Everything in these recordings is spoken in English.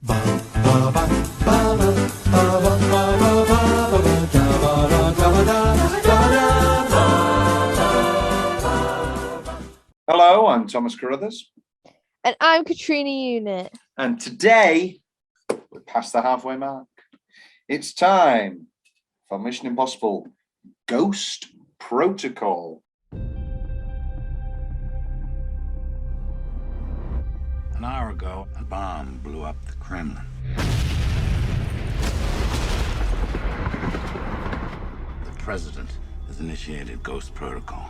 Hello, I'm Thomas Carruthers. And I'm Katrina Unit. And today, we're past the halfway mark. It's time for Mission Impossible Ghost Protocol. An hour ago, a bomb blew up the Kremlin. The president has initiated Ghost Protocol.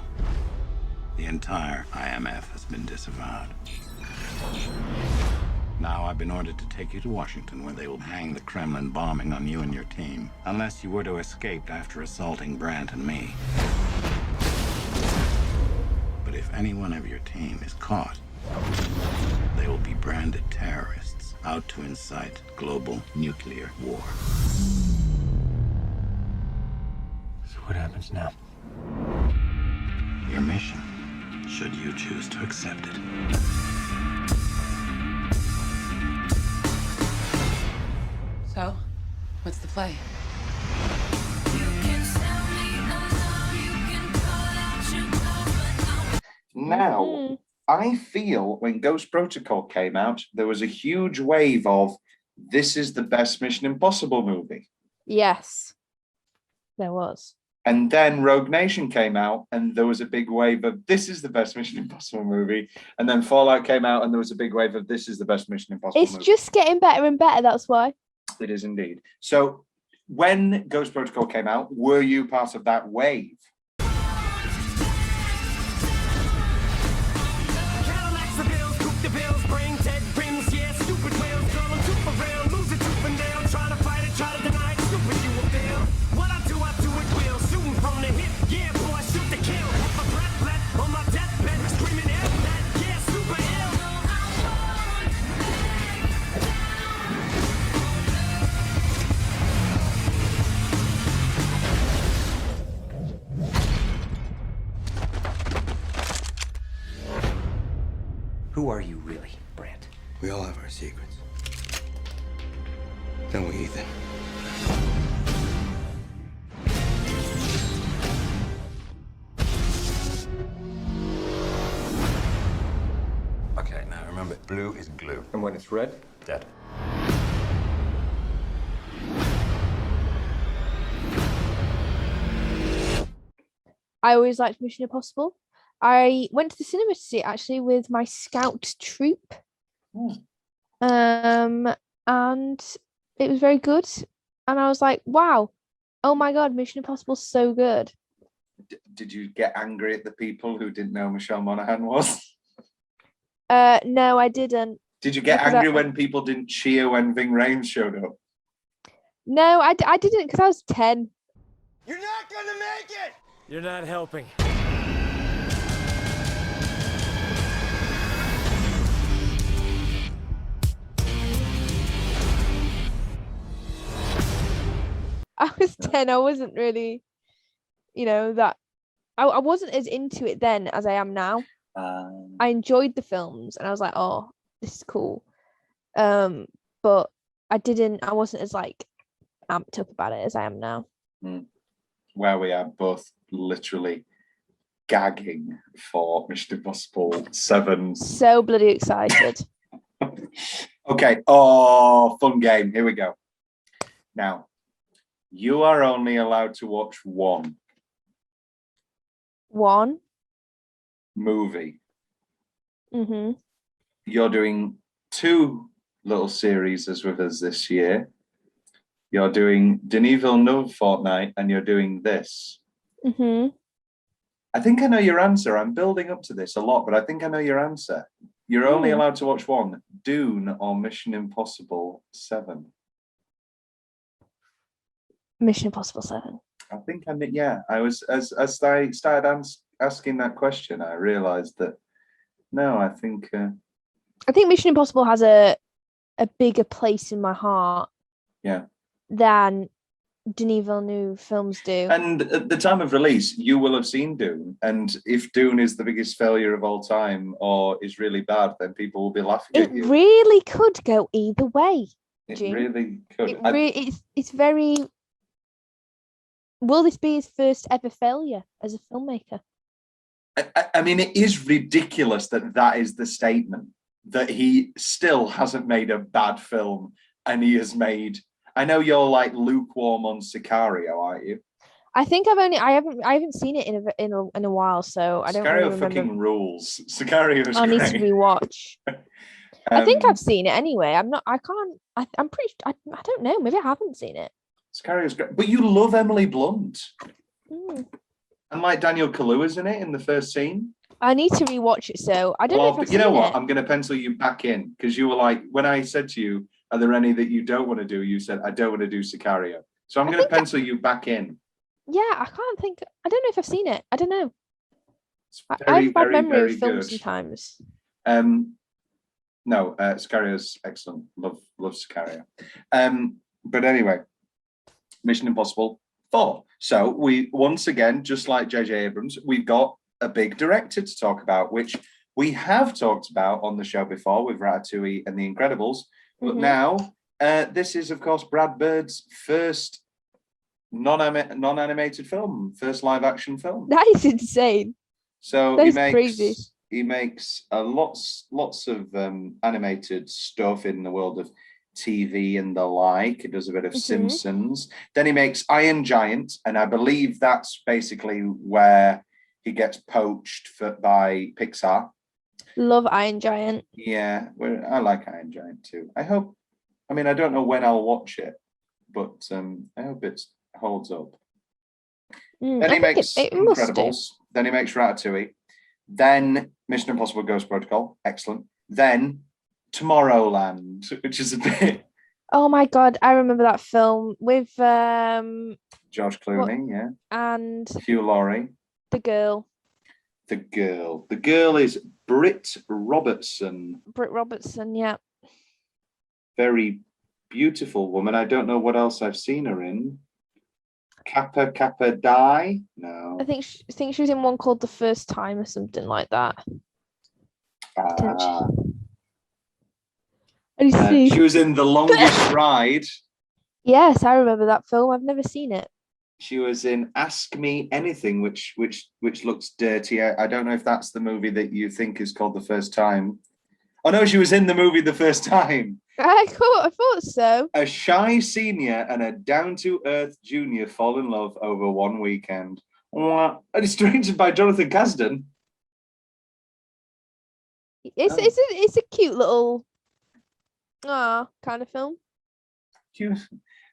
The entire IMF has been disavowed. Now I've been ordered to take you to Washington, where they will hang the Kremlin bombing on you and your team, unless you were to escape after assaulting Brandt and me. But if anyone of your team is caught, they will be branded terrorists out to incite global nuclear war. So what happens now? Your mission, should you choose to accept it. So, what's the play? Now, I feel when Ghost Protocol came out, there was a huge wave of this is the best Mission Impossible movie. Yes, there was. And then Rogue Nation came out and there was a big wave of this is the best Mission Impossible movie. And then Fallout came out and there was a big wave of this is the best Mission Impossible movie. It's just getting better and better, that's why. It is indeed. So when Ghost Protocol came out, were you part of that wave? Who are you really, Brandt? We all have our secrets. Don't we, Ethan? Okay, now remember, blue is glue. And when it's red? Dead. I always liked Mission Impossible. I went to the cinema to see it actually with my scout troop. And it was very good. And I was like, wow, oh my God, Mission Impossible's so good. Did you get angry at the people who didn't know Michelle Monaghan was? No, I didn't. Did you get angry when people didn't cheer when Ving Rhames showed up? No, I didn't because I was 10. You're not gonna make it! You're not helping. I was 10. I wasn't really, that. I wasn't as into it then as I am now. I enjoyed the films and I was like, oh, this is cool. But I wasn't as like amped up about it as I am now. Where we are both literally gagging for Mission Impossible 7. So bloody excited. Okay. Oh, fun game. Here we go. Now, you are only allowed to watch one movie. Mm-hmm. You're doing 2 little series as with us this year. You're doing Denis Villeneuve Fortnite and you're doing this. Mm-hmm. I think I know your answer. I'm building up to this a lot, but I think I know your answer. You're only allowed to watch one, Dune or Mission Impossible 7. Mission Impossible 7. I think I was as I started asking that question, I realized that no, I think Mission Impossible has a bigger place in my heart. Yeah. Than Denis Villeneuve films do. And at the time of release, you will have seen Dune. And if Dune is the biggest failure of all time or is really bad, then people will be laughing It at you. really could go either way. It June. really could. It's very. Will this be his first ever failure as a filmmaker? I mean, it is ridiculous that is the statement, that he still hasn't made a bad film, and he has made. I know you're like lukewarm on Sicario, aren't you? I think I haven't seen it in a while, so I don't really Sicario remember. fucking rules. Sicario is I need to great. rewatch. I think I've seen it anyway. I'm pretty. I don't know. Maybe I haven't seen it. Sicario's great, but you love Emily Blunt, Mm. and like Daniel Kaluuya's in it in the first scene. I need to rewatch it. So I don't know if I've you know seen what? it. I'm going to pencil you back in because you were like, when I said to you, "Are there any that you don't want to do?" You said, "I don't want to do Sicario." So I'm going to pencil you back in. Yeah, I can't think. I don't know if I've seen it. I don't know. It's I very, have bad very, memory very of films good. sometimes. No, Sicario's excellent. Love Sicario. But anyway, Mission Impossible 4. So we once again, just like J.J. Abrams, we've got a big director to talk about, which we have talked about on the show before with Ratatouille and The Incredibles. But now, this is, of course, Brad Bird's first non-animated film, first live-action film. That is insane. So That is crazy. He makes lots of animated stuff in the world of TV and the like. He does a bit of Simpsons. Then he makes Iron Giant, and I believe that's basically where he gets poached by Pixar. Love Iron Giant. Yeah, I like Iron Giant too. I don't know when I'll watch it, but I hope it holds up. Then he makes Incredibles. Then he makes Ratatouille. Then Mission Impossible Ghost Protocol. Excellent. Then Tomorrowland, which is a bit. Oh my God, I remember that film with George Clooney, yeah. And Hugh Laurie. the girl. The girl is Britt Robertson. Britt Robertson, yeah. Very beautiful woman. I don't know what else I've seen her in. Kappa Die? No. I think she was in one called The First Time or something like that. She was in The Longest Ride. Yes, I remember that film. I've never seen it. She was in Ask Me Anything, which looks dirty. I don't know if that's the movie that you think is called The First Time. Oh no, she was in the movie The First Time. I thought so. A shy senior and a down-to-earth junior fall in love over one weekend. And it's directed by Jonathan Kasdan. It's a cute little kind of film. Cute.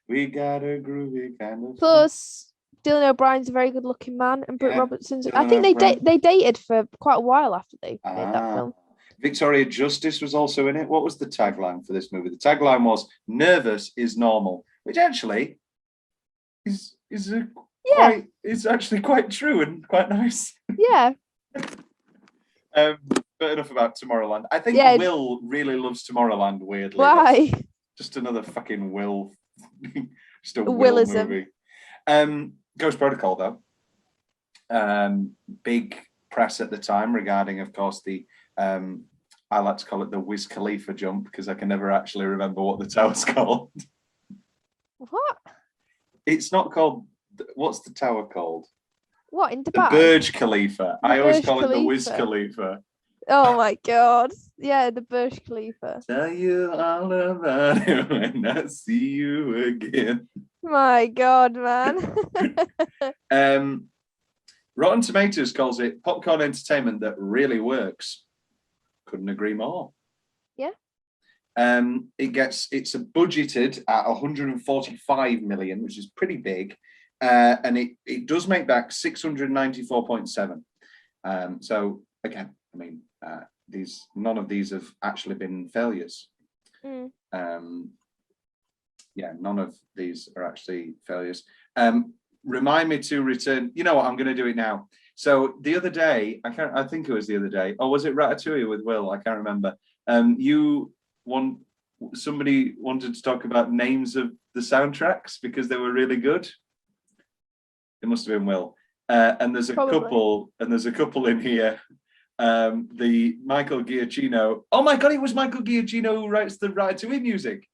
We got a groovy kind of. Plus, Dylan O'Brien's a very good-looking man, and Britt Robertson's. I think O'Brien. they dated for quite a while after they made that film. Victoria Justice was also in it. What was the tagline for this movie? The tagline was "Nervous is normal," which actually is actually quite true and quite nice. Yeah. But enough about Tomorrowland. I think Will really loves Tomorrowland. Weirdly, why? That's just another fucking Will. Just a Willism. movie. Ghost Protocol, though. Big press at the time regarding, of course, the I like to call it the Wiz Khalifa jump because I can never actually remember what the tower's called. What? It's not called. What's the tower called? What, in The Dubai? Burj Khalifa. I always Burj call it the Wiz Khalifa. Khalifa. Oh my God. Yeah, the Burj Khalifa. Tell you all about it when I see you again. My God, man. Rotten Tomatoes calls it popcorn entertainment that really works. Couldn't agree more. Yeah. It's budgeted at 145 million, which is pretty big. And it does make back 694.7. So again, I mean, none of these have actually been failures. None of these are actually failures. Remind me to return. You know what? I'm going to do it now. So the other day, I think it was the other day. Or was it Ratatouille with Will? I can't remember. You somebody wanted to talk about names of the soundtracks because they were really good. It must have been Will. And there's a couple in here. The Michael Giacchino. Oh my God, it was Michael Giacchino who writes the Ratatouille music.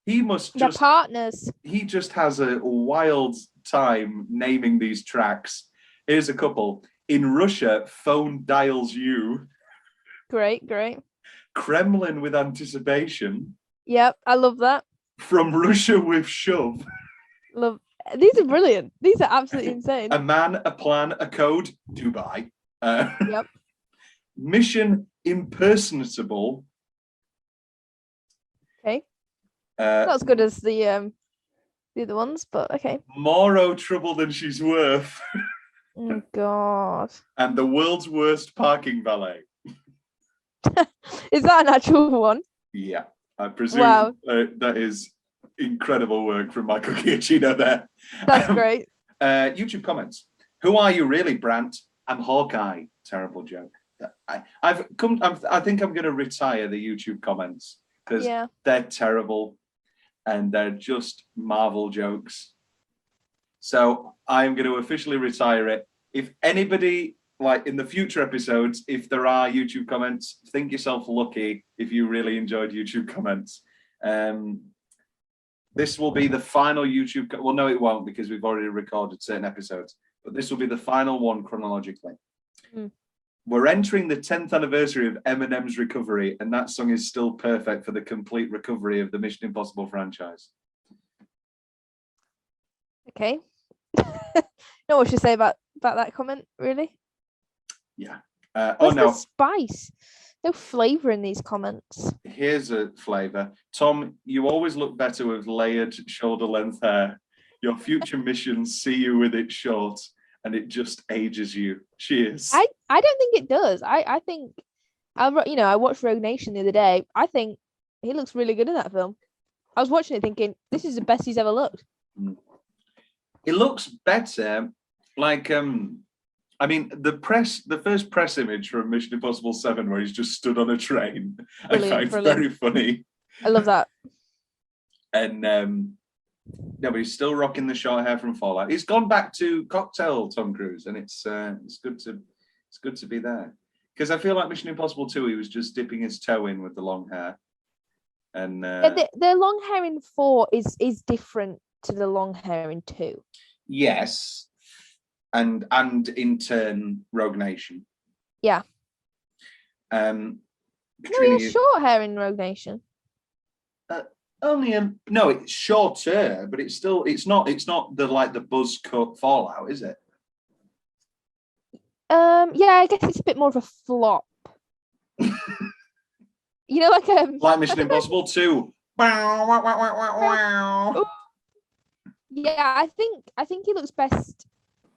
He must They're just partners. He just has a wild time naming these tracks. Here's a couple. In Russia, Phone Dials You. Great. Kremlin with Anticipation. Yep, I love that. From Russia with Shove. Love. These are brilliant. These are absolutely insane. A Man, a Plan, a Code, Dubai. Yep. Mission Impersonatable. Okay. Not as good as the other ones, but okay. More trouble than she's worth. Oh God. And the world's worst parking valet. Is that an actual one? Yeah, I presume Wow. That is incredible work from Michael Giacchino there. That's great. YouTube comments. Who are you really, Brant? I'm Hawkeye. Terrible joke. I think I'm going to retire the YouTube comments because they're terrible and they're just Marvel jokes. So I'm going to officially retire it. If anybody, like in the future episodes, if there are YouTube comments, think yourself lucky if you really enjoyed YouTube comments. This will be the final YouTube. Well, no, it won't because we've already recorded certain episodes. But this will be the final one chronologically. We're entering the 10th anniversary of Eminem's recovery, and that song is still perfect for the complete recovery of the Mission Impossible franchise. Okay. Know what you say about that comment, really? Yeah. Where's the spice? No flavour in these comments. Here's a flavour. Tom, you always look better with layered shoulder-length hair. Your future missions see you with it short, and it just ages you. Cheers. I don't think it does. I think I watched Rogue Nation the other day. I think he looks really good in that film. I was watching it thinking this is the best he's ever looked. It looks better. Like I mean, the first press image from Mission Impossible 7 where he's just stood on a train, Brilliant, I find very funny. I love that. And no, but he's still rocking the short hair from Fallout. He's gone back to Cocktail, Tom Cruise, and it's good to be there. Because I feel like Mission Impossible 2, he was just dipping his toe in with the long hair. And the long hair in 4 is different to the long hair in 2. Yes. And in turn, Rogue Nation. Yeah. Katrina, no, he has short hair in Rogue Nation. No, it's shorter, but it's not the buzz cut Fallout, is it? Yeah, I guess it's a bit more of a flop. Like Mission Impossible 2. Yeah, I think he looks best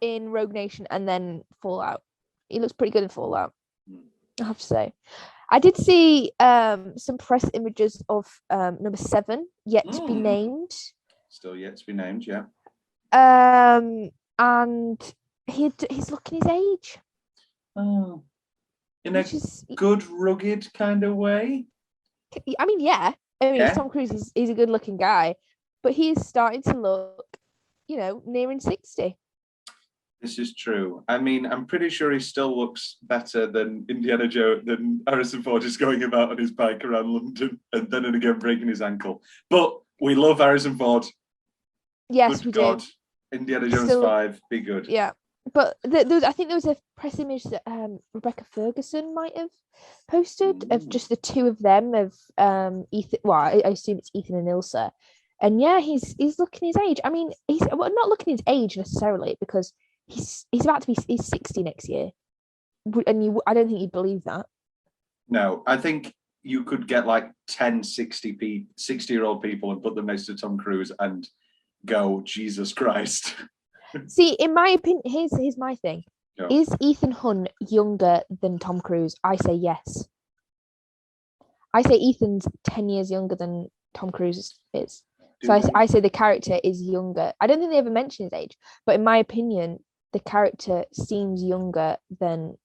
in Rogue Nation and then Fallout. He looks pretty good in Fallout, I have to say. I did see some press images of number 7 yet to be named. Still yet to be named, yeah. And he's looking his age. Oh, in a good rugged kind of way. I mean, yeah. Tom Cruise he's a good looking guy, but he's starting to look, nearing 60. This is true. I mean, I'm pretty sure he still looks better than Indiana Jones, than Harrison Ford is going about on his bike around London and then and again breaking his ankle. But we love Harrison Ford. Yes, good we God. do. Indiana Jones 5, be good. Yeah. But I think there was a press image that Rebecca Ferguson might have posted of just the two of them, of Ethan. Well, I assume it's Ethan and Ilsa. And yeah, he's looking his age. I mean, he's not looking his age necessarily because he's about to be 60 next year, and I don't think you'd believe that. No, I think you could get like 10 60-year-old people and put them next to Tom Cruise and go, Jesus Christ. See, in my opinion, here's my thing. Yeah. Is Ethan Hunt younger than Tom Cruise? I say yes. I say Ethan's 10 years younger than Tom Cruise is. So I say the character is younger. I don't think they ever mention his age, but in my opinion, the character seems younger than,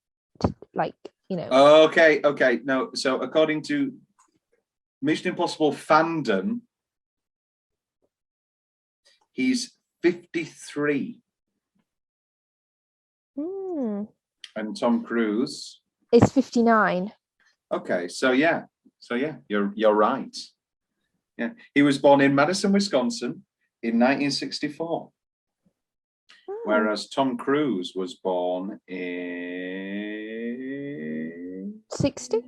Okay. No, so according to Mission Impossible fandom, he's 53. And Tom Cruise is 59. Okay, so yeah, you're right. Yeah, he was born in Madison, Wisconsin, in 1964, whereas Tom Cruise was born in 60.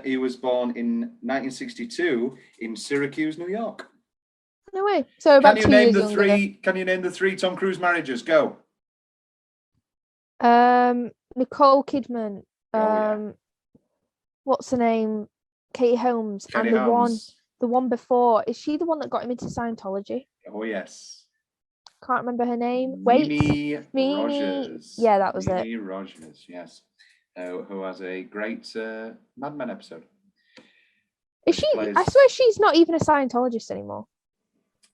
He was born in 1962 in Syracuse, New York. No way. So about 2 years younger. Can you name the three Tom Cruise marriages? Go. Nicole Kidman. What's her name? Katie Holmes. Katie and Holmes. the one before. Is she the one that got him into Scientology? Oh yes. Can't remember her name. Mimi Mimi. Rogers. Yeah, that was Mimi Rogers. Yes. Who has a great Mad Men episode. Is she? I swear she's not even a Scientologist anymore.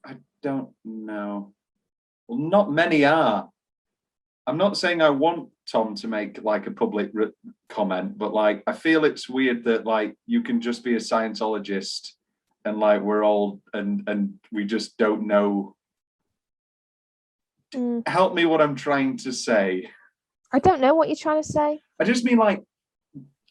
I don't know. Well, not many are. I'm not saying I want Tom to make like a public comment, but like I feel it's weird that like you can just be a Scientologist and like we're all and we just don't know. Help me what I'm trying to say. I don't know what you're trying to say. I just mean like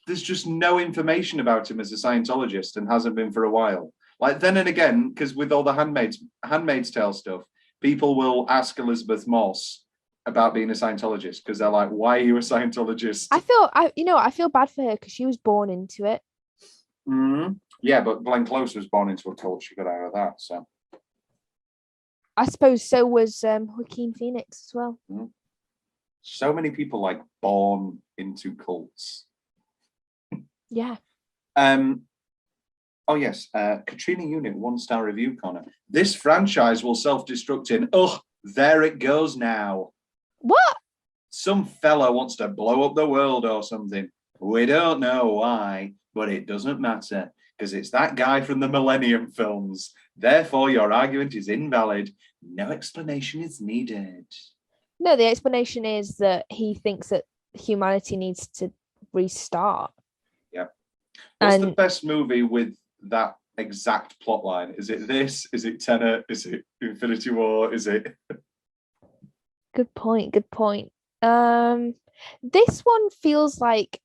there's just no information about him as a Scientologist and hasn't been for a while. Like then and again, because with all the Handmaid's Tale stuff, people will ask Elizabeth Moss about being a Scientologist because they're like, "Why are you a Scientologist?" I feel bad for her because she was born into it. Yeah, but Glenn Close was born into a cult. She got out of that, so. I suppose so was Joaquin Phoenix as well. So many people like born into cults. Yeah. Oh yes, Katrina Unit 1-star review, Connor. This franchise will self-destruct in. Oh, there it goes now. What? Some fella wants to blow up the world or something. We don't know why, but it doesn't matter because it's that guy from the Millennium films. Therefore, your argument is invalid. No explanation is needed. No, the explanation is that he thinks that humanity needs to restart. Yeah. What's the best movie with that exact plot line? Is it this? Is it Tenet? Is it Infinity War? Is it? Good point. This one feels like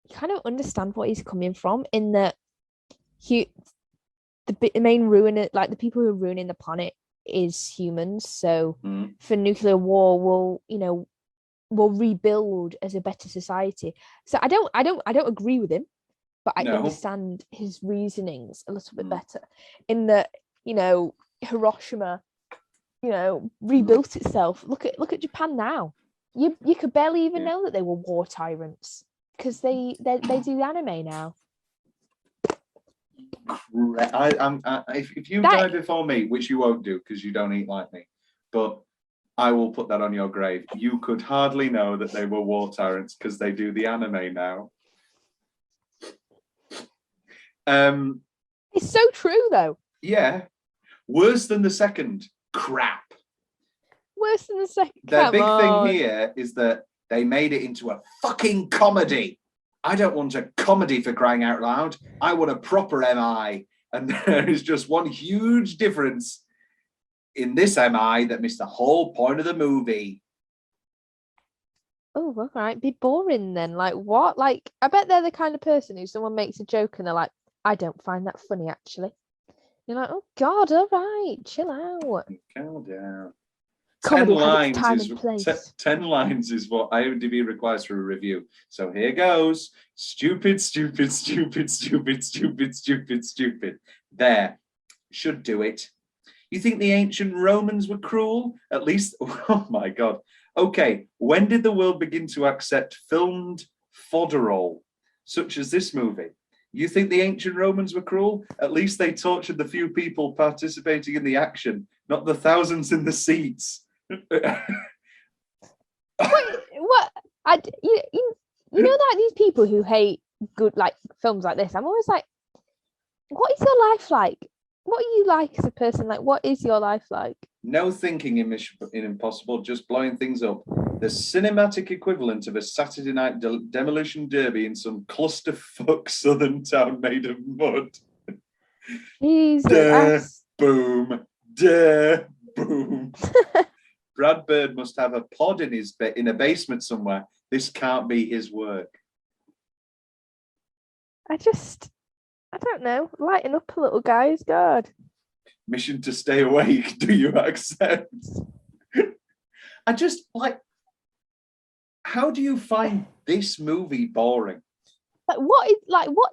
you kind of understand what he's coming from in that the main ruiner, like the people who are ruining the planet, is humans. So for nuclear war, we'll rebuild as a better society. So I don't agree with him, but I understand his reasonings a little bit better. In that, Hiroshima, rebuilt itself. Look at Japan now. You could barely even know that they were war tyrants because they do the anime now. If you die before me, which you won't do because you don't eat like me, but I will put that on your grave. You could hardly know that they were war tyrants because they do the anime now. It's so true though. Yeah. Worse than the second. Crap. Worse than the second. Their big thing here is that they made it into a fucking comedy. I don't want a comedy, for crying out loud. I want a proper MI. And there is just one huge difference in this MI that missed the whole point of the movie. Oh, all right. Be boring then. Like what? Like I bet they're the kind of person who someone makes a joke and they're like, I don't find that funny actually. You're like, oh God, all right, chill out. Calm down. Comedy has its time and place. 10 lines is what IMDb requires for a review. So here goes. Stupid. There. Should do it. You think the ancient Romans were cruel? At least, oh my God. Okay, when did the world begin to accept filmed fodderol, such as this movie? You think the ancient Romans were cruel? At least they tortured the few people participating in the action, not the thousands in the seats. Wait, what? You know that these people who hate good like films like this, I'm always like, what is your life like? What are you like as a person? Like, what is your life like? No thinking in Impossible, just blowing things up. The cinematic equivalent of a Saturday night demolition derby in some clusterfuck southern town made of mud. Jesus. Boom. Boom. Brad Bird must have a pod in a basement somewhere. This can't be his work. I don't know. Lighten up a little, guys. God. Mission to stay awake. Do you accept? I just like. How do you find this movie boring? What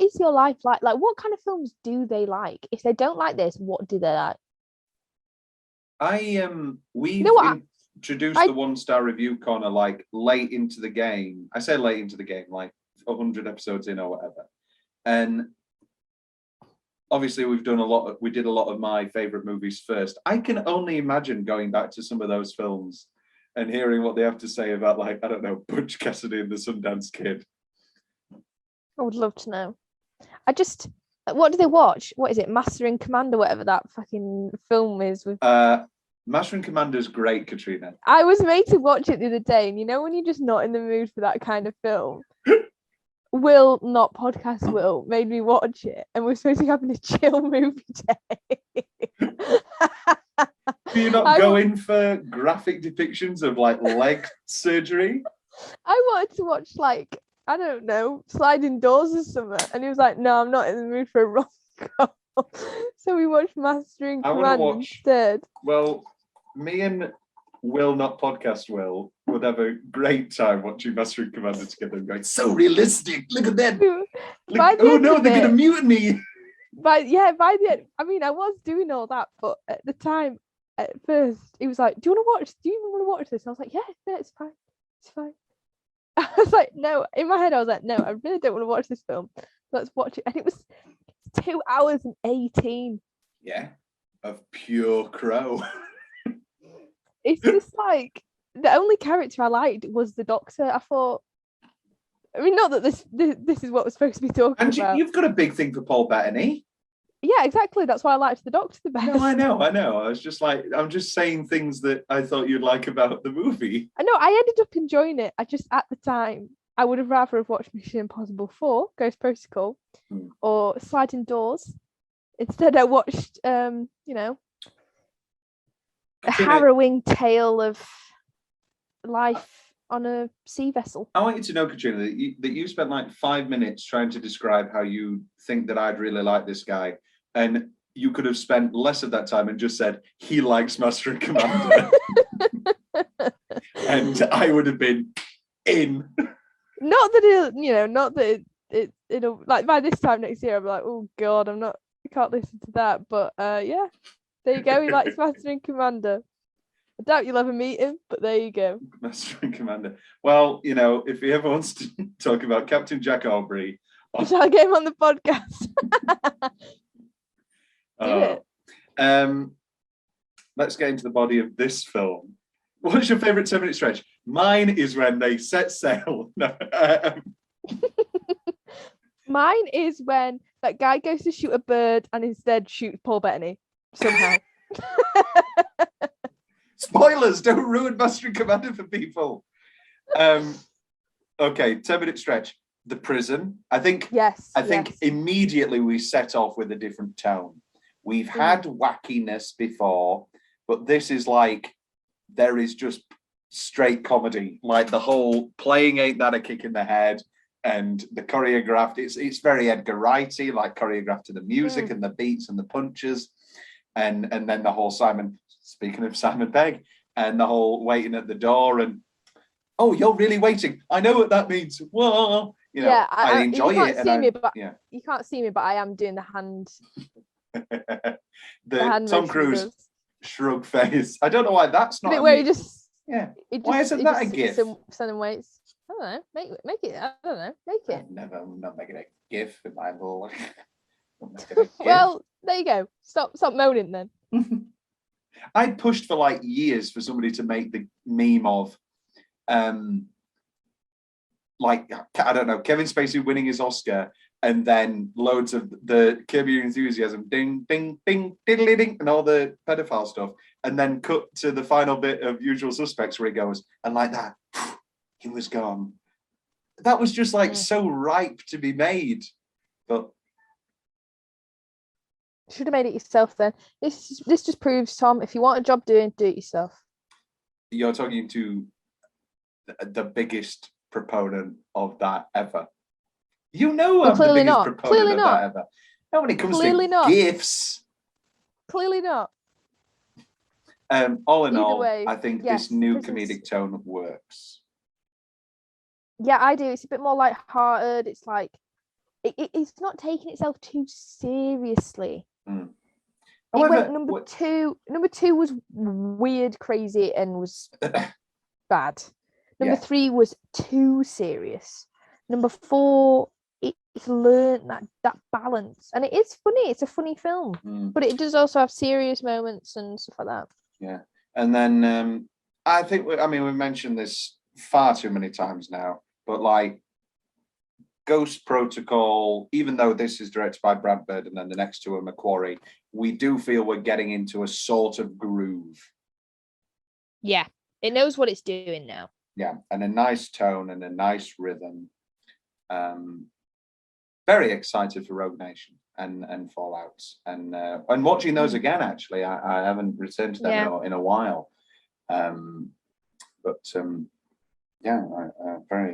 is your life like? Like, what kind of films do they like? If they don't like this, what do they like? We've introduced the 1-star review corner like late into the game. I say late into the game, like 100 episodes in or whatever. And obviously we did a lot of my favorite movies first. I can only imagine going back to some of those films and hearing what they have to say about, like, I don't know, Butch Cassidy and the Sundance Kid. I would love to know. What do they watch? What is it? Master and Commander, whatever that fucking film is with. Master and Commander is great, Katrina. I was made to watch it the other day, and you know when you're just not in the mood for that kind of film. Will, not podcast Will, made me watch it, and we're supposed to be having a chill movie day. Do you not go in for graphic depictions of like leg surgery? I wanted to watch like, I don't know, Sliding Doors or something, and he was like, "No, I'm not in the mood for a rom-com." So we watched Master and Commander instead. Well, me and Will, not podcast Will, would have a great time watching Master and Commander together and going, "So realistic! Look at that! Oh no, they're gonna mutiny!" By the end, I mean, I was doing all that, but at the time, at first, he was like, Do you even want to watch this? I was like, yeah, it's fine. It's fine. I was like, no. In my head, I was like, no, I really don't want to watch this film. Let's watch it. And it was 2 hours and 18. Yeah, of pure crow. It's just like, the only character I liked was the Doctor. I thought, I mean, not that this is what we're supposed to be talking about. And you've got a big thing for Paul Bettany. Yeah, exactly. That's why I liked the Doctor the best. No, I know. I was just like, I'm just saying things that I thought you'd like about the movie. I know. I ended up enjoying it. I just, at the time, I would have rather have watched Mission Impossible 4, Ghost Protocol, or Sliding Doors. Instead, I watched, a harrowing tale of life on a sea vessel. I want you to know, Katrina, that you spent like 5 minutes trying to describe how you think that I'd really like this guy, and you could have spent less of that time and just said he likes Master and Commander, and I would have been in. Not that it'll like by this time next year I'll be like, oh god, I can't listen to that. But yeah, there you go. He likes Master and Commander. I doubt you'll ever meet him, but there you go. Master and Commander. Well, if he ever wants to talk about Captain Jack Aubrey, shall I get him on the podcast? Do it. Let's get into the body of this film. What's your favourite 10-minute stretch? Mine is when they set sail. No, Mine is when that guy goes to shoot a bird and instead shoots Paul Bettany somehow. Spoilers! Don't ruin Master and Commander for people. Okay, 10-minute stretch. The prison. I think immediately we set off with a different tone. We've had wackiness before, but this is like, there is just straight comedy. Like the whole playing ain't that a kick in the head, and the choreographed, it's very Edgar Wrighty, like choreographed to the music and the beats and the punches, and then the whole speaking of Simon Pegg, and the whole waiting at the door and, oh, you're really waiting. I know what that means. Whoa. I enjoy it. You can't see me, but I am doing the hand. the hand Tom Cruise shrug face. I don't know why that's not. Where he just why isn't that a gif? Sending weights. I don't know. Make it. I don't know. Make it. I'm not making a gif in my little. Well, there you go. Stop moaning then. I pushed for like years for somebody to make the meme of, like, I don't know, Kevin Spacey winning his Oscar, and then loads of the Curb Your Enthusiasm, ding, ding, ding, diddly ding, and all the pedophile stuff, and then cut to the final bit of Usual Suspects where he goes, and like that, he was gone. That was just like so ripe to be made. But should have made it yourself then. This just proves, Tom, if you want a job doing, do it yourself. You're talking to the biggest proponent of that ever. You know, Well, I'm the clearly biggest not. proponent Clearly of not. that ever. Now, when it comes Clearly to not. gifts, Clearly not. all in Either all, way, I think yes, this new prisons- comedic tone works. Yeah, I do. It's a bit more light-hearted. It's like it's not taking itself too seriously. Mm. It However, went number two. Number two was weird, crazy, and was bad. Number Yeah. three was too serious. Number four, it's learned that balance, and it is funny. It's a funny film, but it does also have serious moments and stuff like that. Yeah, and then I think we've mentioned this far too many times now, but like Ghost Protocol, even though this is directed by Brad Bird and then the next two are Macquarie, we do feel we're getting into a sort of groove. Yeah, it knows what it's doing now. Yeah, and a nice tone and a nice rhythm. Very excited for Rogue Nation and Fallouts, and watching those again. Actually, I haven't returned to them in a while. Very,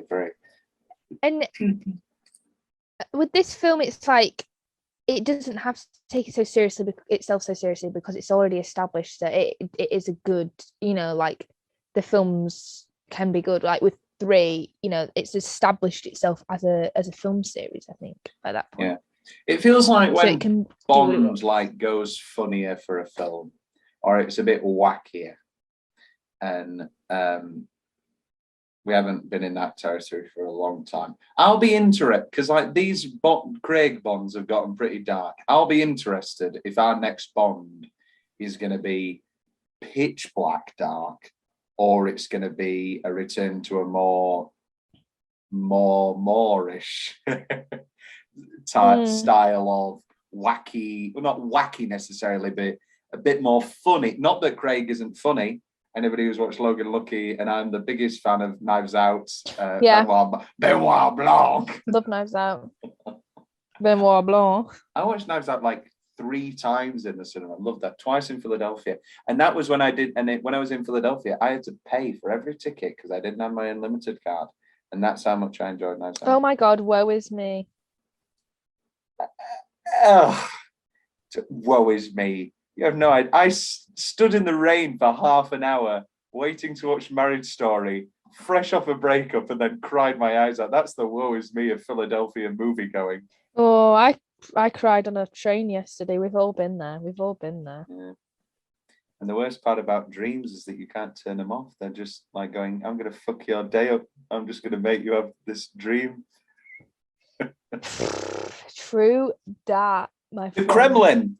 very. And with this film, it's like it doesn't have to take it itself so seriously because it's already established that it is a good, like the films can be good. Like with 3, it's established itself as a film series, I think, at that point. Yeah. It feels like So when Bond like goes funnier for a film, or it's a bit wackier, and we haven't been in that territory for a long time. I'll be interested because like these Craig Bonds have gotten pretty dark. I'll be interested if our next Bond is going to be pitch black dark, or it's going to be a return to a more Moorish type style of wacky, well, not wacky necessarily, but a bit more funny. Not that Craig isn't funny. Anybody who's watched Logan Lucky, and I'm the biggest fan of Knives Out. Benoit Blanc. Love Knives Out. Benoit Blanc. I watched Knives Out like 3 times in the cinema. I loved that. Twice in Philadelphia, and that was when I did. And when I was in Philadelphia, I had to pay for every ticket because I didn't have my unlimited card, and that's how much I enjoyed Knives Out. Oh my God, woe is me. Woe is me. You have no idea. I stood in the rain for half an hour waiting to watch Marriage Story, fresh off a breakup, and then cried my eyes out. That's the woe is me of Philadelphia movie going. Oh, I cried on a train yesterday. We've all been there. Yeah. And the worst part about dreams is that you can't turn them off. They're just like going, I'm going to fuck your day up. I'm just going to make you have this dream. True that, my friend. The Kremlin.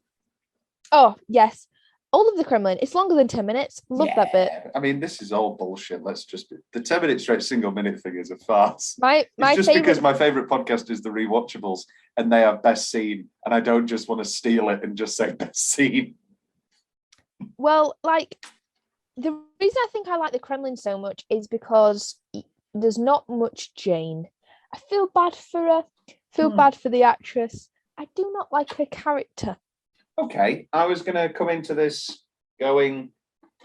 Oh, yes. All of the Kremlin. It's longer than 10 minutes. Love that bit. I mean, this is all bullshit. The 10-minute straight single minute thing is a farce. My because my favorite podcast is the Rewatchables, and they have best scene, and I don't just want to steal it and just say best scene. Well, like the reason I think I like the Kremlin so much is because there's not much Jane. I feel bad for her. Feel bad for the actress. I do not like her character. Okay, I was going to come into this going,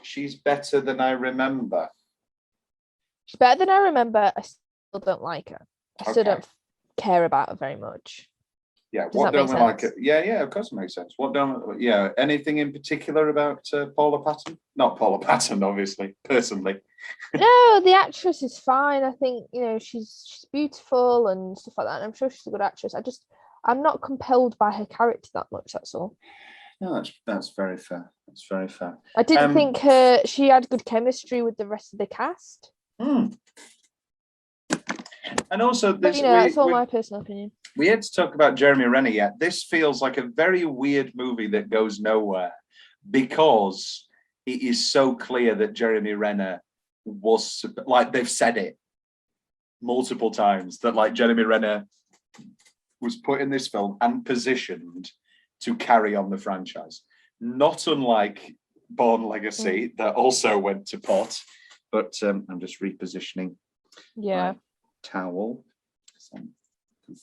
she's better than I remember. She's better than I remember. I still don't like her. I still don't care about her very much. Yeah, Does what that don't make we like? sense? Yeah, of course it makes sense. Anything in particular about Paula Patton? Not Paula Patton, obviously, personally. No, the actress is fine. I think, she's beautiful and stuff like that. And I'm sure she's a good actress. I'm not compelled by her character that much, that's all. No, that's very fair. That's very fair. I didn't think she had good chemistry with the rest of the cast. And also, that's all my personal opinion. We had to talk about Jeremy Renner yet. This feels like a very weird movie that goes nowhere because it is so clear that Jeremy Renner was, like they've said it multiple times, that like Jeremy Renner was put in this film and positioned to carry on the franchise. Not unlike Bourne Legacy that also went to pot, but I'm just repositioning Yeah. My towel.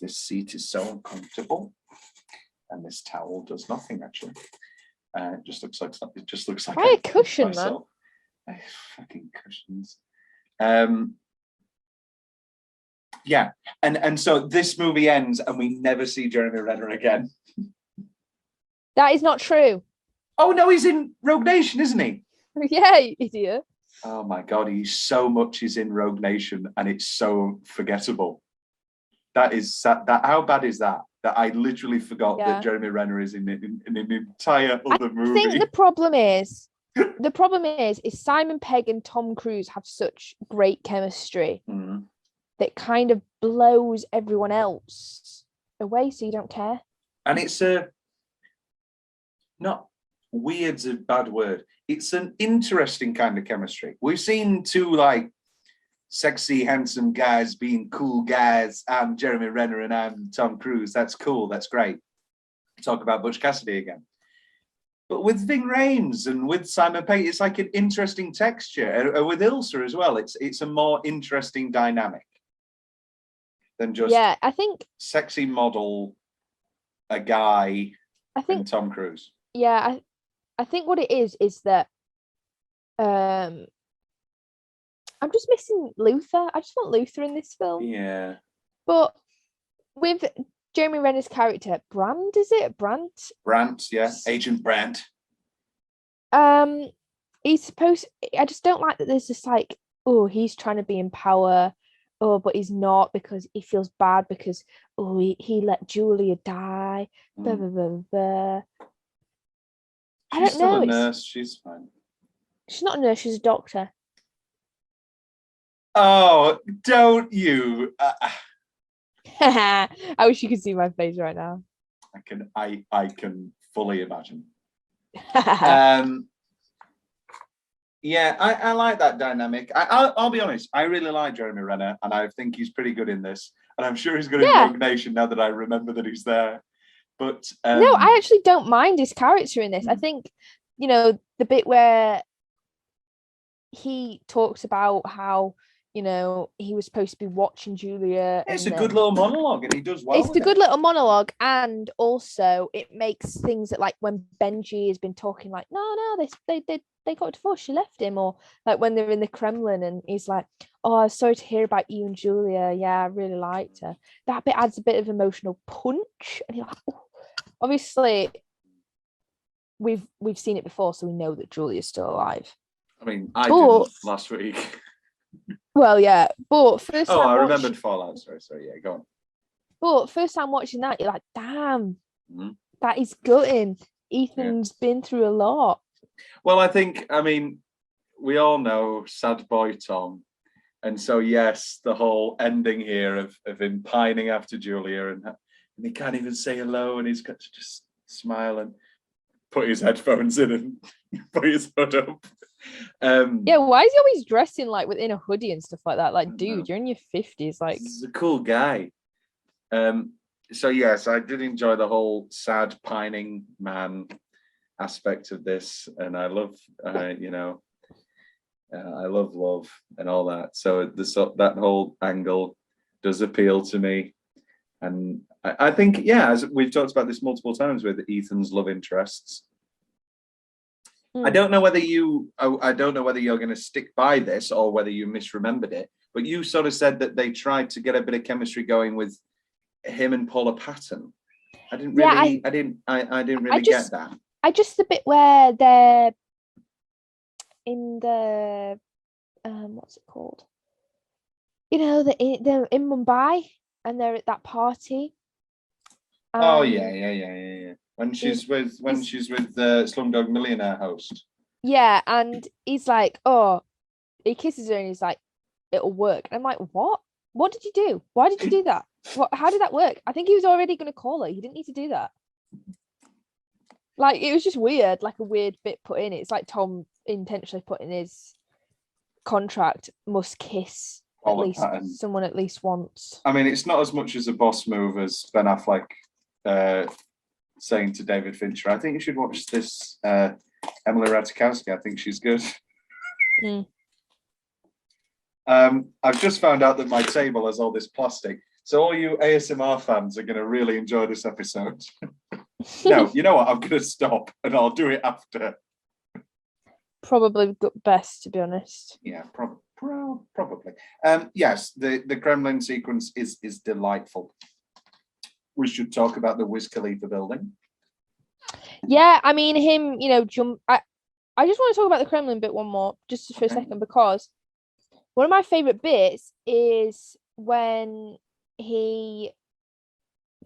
This seat is so uncomfortable, and this towel does nothing actually. It just looks like Why a cushion, myself. Fucking cushions. Yeah, and so this movie ends, and we never see Jeremy Renner again. That is not true. Oh no, he's in Rogue Nation, isn't he? Yeah, you idiot. Oh my god, he's so much is in Rogue Nation, and it's so forgettable. That is that. How bad is that? That I literally forgot that Jeremy Renner is in an entire other movie. I think the problem is Simon Pegg and Tom Cruise have such great chemistry that kind of blows everyone else away, so you don't care. And it's not weird's a bad word. It's an interesting kind of chemistry. We've seen two like sexy, handsome guys being cool guys. I'm Jeremy Renner and I'm Tom Cruise. That's cool. That's great. Talk about Butch Cassidy again. But with Ving Rhames and with Simon Pegg, it's like an interesting texture. And with Ilsa as well, it's a more interesting dynamic than just I think sexy model, a guy, and Tom Cruise. Yeah, I think what it is that I'm just missing Luther. I just want Luther in this film. Yeah. But with Jeremy Renner's character, Brandt, is it? Brandt, yeah. Agent Brandt. He's supposed... I just don't like that there's just like, oh, he's trying to be in power. Oh, but he's not because he feels bad because, oh, he let Julia die. Blah, blah, blah, blah. I don't know. She's still a nurse. She's fine. She's not a nurse. She's a doctor. Oh, don't you? I wish you could see my face right now. I can fully imagine. Yeah, I like that dynamic. I'll be honest. I really like Jeremy Renner, and I think he's pretty good in this. And I'm sure he's good in Rogue Nation now that I remember that he's there. But no, I actually don't mind his character in this. I think, the bit where he talks about how, he was supposed to be watching Julia. It's a good little monologue, and he does well. It's a good little monologue, and also it makes things that, like, when Benji has been talking, like, no, they got divorced, she left him, or like when they're in the Kremlin and he's like, oh, I'm sorry to hear about you and Julia. Yeah, I really liked her. That bit adds a bit of emotional punch, and you're like, oh. Obviously, we've seen it before, so we know that Julia's still alive. I mean, I didn't last week. Well, yeah, but first time I remembered Fallout. Sorry, yeah, go on. But first time watching that, you're like, damn, that is gutting. Ethan's been through a lot. Well, I mean, we all know sad boy Tom. And so, yes, the whole ending here of him pining after Julia and he can't even say hello, and he's got to just smile and put his headphones in and put his hood up. Yeah, why is he always dressing like within a hoodie and stuff like that? Like, dude, you're in your 50s. Like, he's a cool guy. So yes, I did enjoy the whole sad pining man aspect of this, and I love, I love love and all that. So that whole angle does appeal to me, and I think, yeah, as we've talked about this multiple times with Ethan's love interests. I don't know whether you're going to stick by this or whether you misremembered it, but you sort of said that they tried to get a bit of chemistry going with him and Paula Patton. I didn't really get that. I just the bit where they're in the what's it called? They're in Mumbai and they're at that party. Oh yeah. When she's with the Slumdog Millionaire host. Yeah, and he's like, oh, he kisses her and he's like, it'll work. And I'm like, what? What did you do? Why did you do that? How did that work? I think he was already going to call her. He didn't need to do that. Like, it was just weird, like a weird bit put in. It's like Tom intentionally put in his contract, must kiss someone at least once. I mean, it's not as much as a boss move as Ben Affleck saying to David Fincher, I think you should watch this Emily Ratajkowski. I think she's good. I've just found out that my table has all this plastic. So all you ASMR fans are going to really enjoy this episode. No, you know what? I'm going to stop and I'll do it after. Probably best, to be honest. Yeah, probably. Yes, the Kremlin sequence is delightful. We should talk about the Wiz Khalifa building. Yeah, I mean him, jump. I just want to talk about the Kremlin bit one more, just for a second, because one of my favorite bits is when he,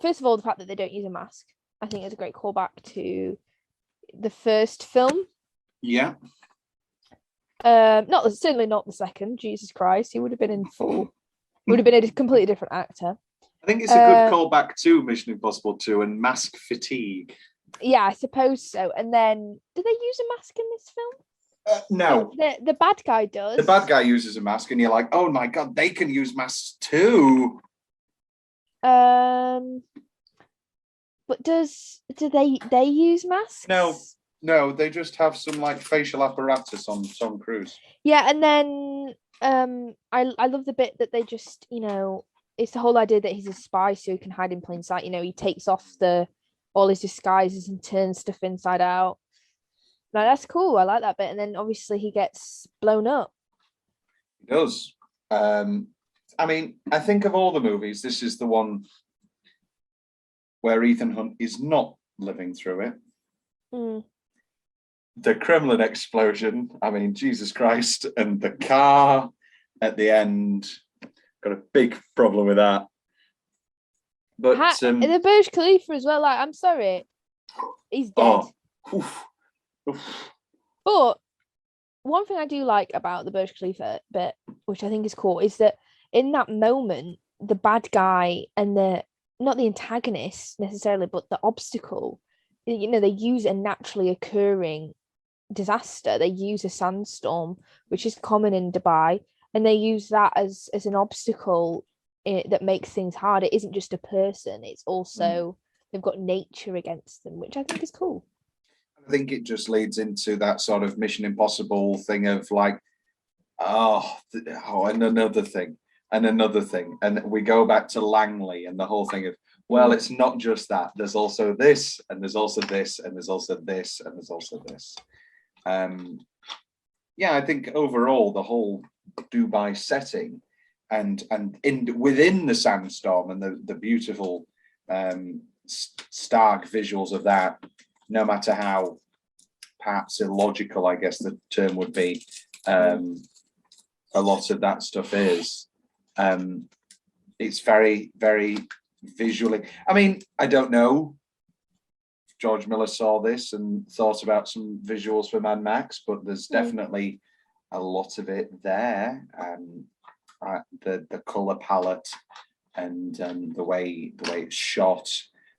first of all, the fact that they don't use a mask. I think it's a great callback to the first film. Yeah. Certainly not the second. Jesus Christ, he would have been in full. He would have been a completely different actor. I think it's a good callback to Mission Impossible 2 and mask fatigue. Yeah, I suppose so. And then, do they use a mask in this film? No. The bad guy does. The bad guy uses a mask, and you're like, oh my god, they can use masks too. But do they use masks? No, they just have some like facial apparatus on Tom Cruise. Yeah, and then I love the bit that they just, it's the whole idea that he's a spy so he can hide in plain sight. He takes off all his disguises and turns stuff inside out. Like, that's cool. I like that bit. And then obviously he gets blown up. He does. I mean, I think of all the movies, this is the one where Ethan Hunt is not living through it. Mm. The Kremlin explosion, I mean, Jesus Christ, and the car at the end, got a big problem with that. But the Burj Khalifa as well, like, I'm sorry, he's dead. Oof. But one thing I do like about the Burj Khalifa bit, which I think is cool, is that in that moment, the bad guy and not the antagonist necessarily, but the obstacle, they use a naturally occurring disaster. They use a sandstorm, which is common in Dubai, and they use that as an obstacle that makes things hard. It isn't just a person, it's also they've got nature against them, which I think is cool. I think it just leads into that sort of Mission Impossible thing of like, and another thing, and we go back to Langley and the whole thing of, well, it's not just that. There's also this, and there's also this, and there's also this, and there's also this. Yeah, I think overall the whole Dubai setting and within the sandstorm and the beautiful stark visuals of that, no matter how perhaps illogical, I guess the term would be, a lot of that stuff is. It's very, very visually. I mean, I don't know if George Miller saw this and thought about some visuals for Mad Max, but there's definitely a lot of it there. The color palette and the way it's shot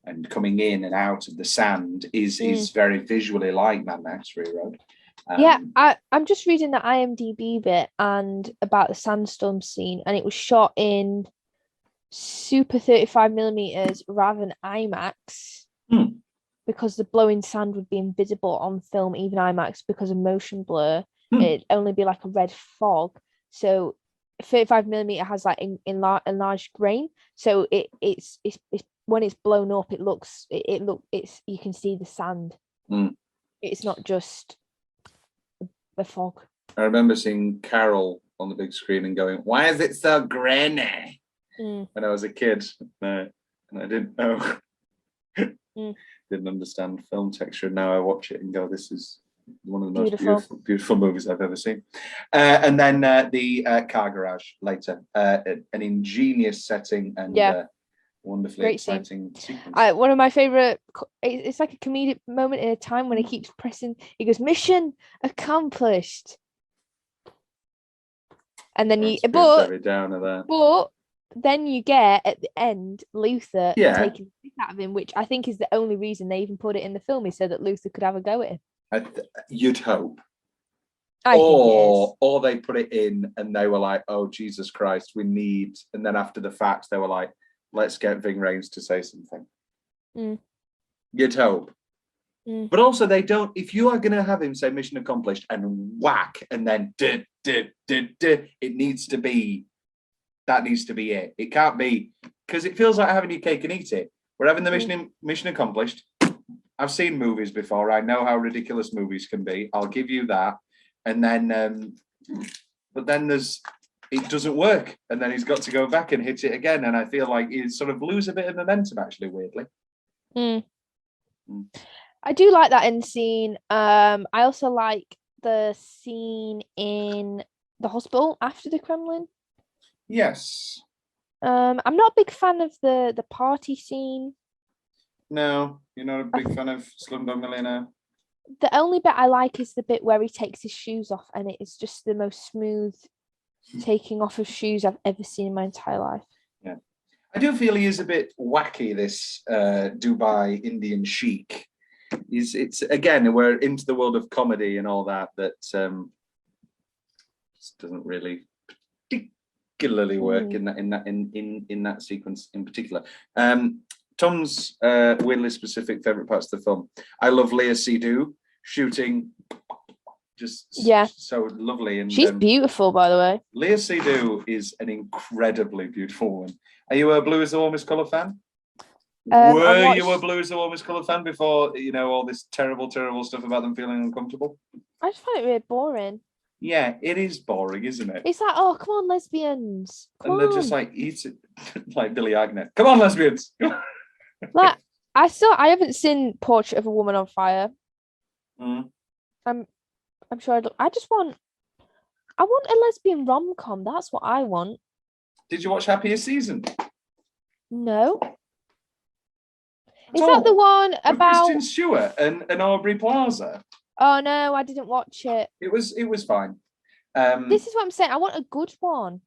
and coming in and out of the sand is very visually like Mad Max Fury Road. I'm just reading the IMDb bit and about the sandstorm scene, and it was shot in super 35mm rather than IMAX because the blowing sand would be invisible on film, even IMAX, because of motion blur. It'd only be like a red fog. So 35mm has like enlarged grain, so it's when it's blown up, it's you can see the sand. It's not just a fog. I remember seeing Carol on the big screen and going, "Why is it so grainy?" When I was a kid, and I didn't know, didn't understand film texture. And now I watch it and go, "This is one of the most beautiful movies I've ever seen." And then the car garage later, an ingenious setting and wonderfully great exciting sequence. One of my favorite. It's like a comedic moment in a time when he keeps pressing. He goes, "Mission accomplished," and then but then you get at the end Luther taking the piss out of him, which I think is the only reason they even put it in the film, is so that Luther could have a go at him. You'd hope. I think it is. Or they put it in and they were like, "Oh, Jesus Christ, we need," and then after the fact they were like, "Let's get Ving Rhames to say something." You'd hope. But also they don't, if you are going to have him say mission accomplished and whack and then it needs to be, that needs to be it. It can't be, because it feels like having your cake and eat it. We're having the mission accomplished. I've seen movies before. I know how ridiculous movies can be. I'll give you that. And then, but then it doesn't work. And then he's got to go back and hit it again. And I feel like he sort of lose a bit of momentum, actually, weirdly. I do like that end scene. I also like the scene in the hospital after the Kremlin. Yes. I'm not a big fan of the party scene. No, you're not a big fan of Slumdog Millionaire. The only bit I like is the bit where he takes his shoes off, and it is just the most smooth taking off of shoes I've ever seen in my entire life. Yeah, I do feel he is a bit wacky. This Dubai Indian chic. It's again, we're into the world of comedy and all that. That just doesn't really particularly work in that sequence in particular. Tom's weirdly specific favorite parts of the film. I love Leah Seydoux shooting, just so lovely, and she's beautiful, by the way. Leah Seydoux is an incredibly beautiful woman. Are you a Blue Is the Warmest Colour fan? Were you a Blue Is the Warmest Colour fan before all this terrible stuff about them feeling uncomfortable? I just find it really boring. Yeah, it is boring, isn't it? It's like, oh, come on, lesbians. Come they're just like, eat it, like Billy Agnew. Come on, lesbians. Like, I haven't seen Portrait of a Woman on Fire. I'm sure I want a lesbian rom-com. That's what I want. Did you watch Happiest Season? No. Is that the one about Kristen Stewart and Aubrey Plaza? Oh no, I didn't watch it. It was fine. This is what I'm saying. I want a good one.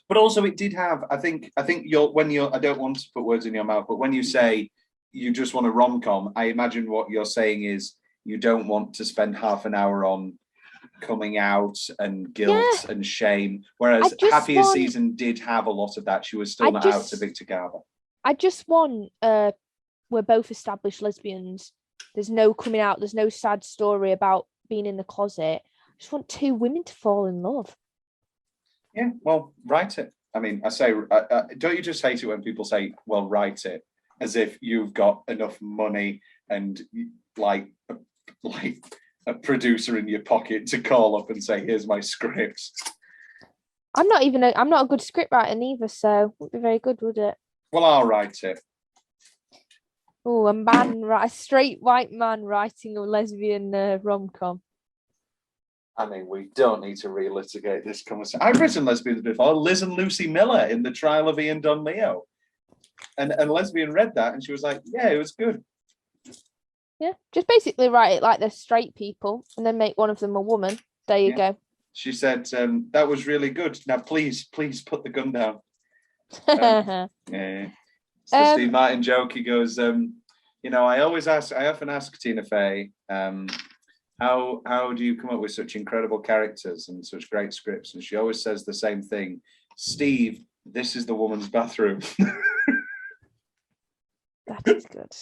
But also, it did have. I think I don't want to put words in your mouth, but when you say you just want a rom-com, I imagine what you're saying is you don't want to spend half an hour on coming out and guilt and shame. Whereas Happiest Season did have a lot of that. She was still not out to Victor Garber. I just want we're both established lesbians. There's no coming out. There's no sad story about being in the closet. I just want two women to fall in love. Yeah, well, write it. I mean, I say, don't you just hate it when people say, well, write it, as if you've got enough money and like a producer in your pocket to call up and say, here's my script. I'm not a good script writer neither, so it wouldn't be very good, would it? Well, I'll write it. Oh, a straight white man writing a lesbian rom-com. I mean, we don't need to relitigate this conversation. I've written lesbians before. Liz and Lucy Miller in The Trial of Ian Don Leo. And a lesbian read that and she was like, yeah, it was good. Yeah, just basically write it like they're straight people and then make one of them a woman. There you go. She said, that was really good. Now, please put the gun down. Yeah. It's the Steve Martin joke. He goes, I often ask Tina Fey, how do you come up with such incredible characters and such great scripts? And she always says the same thing. Steve, this is the woman's bathroom. That is good.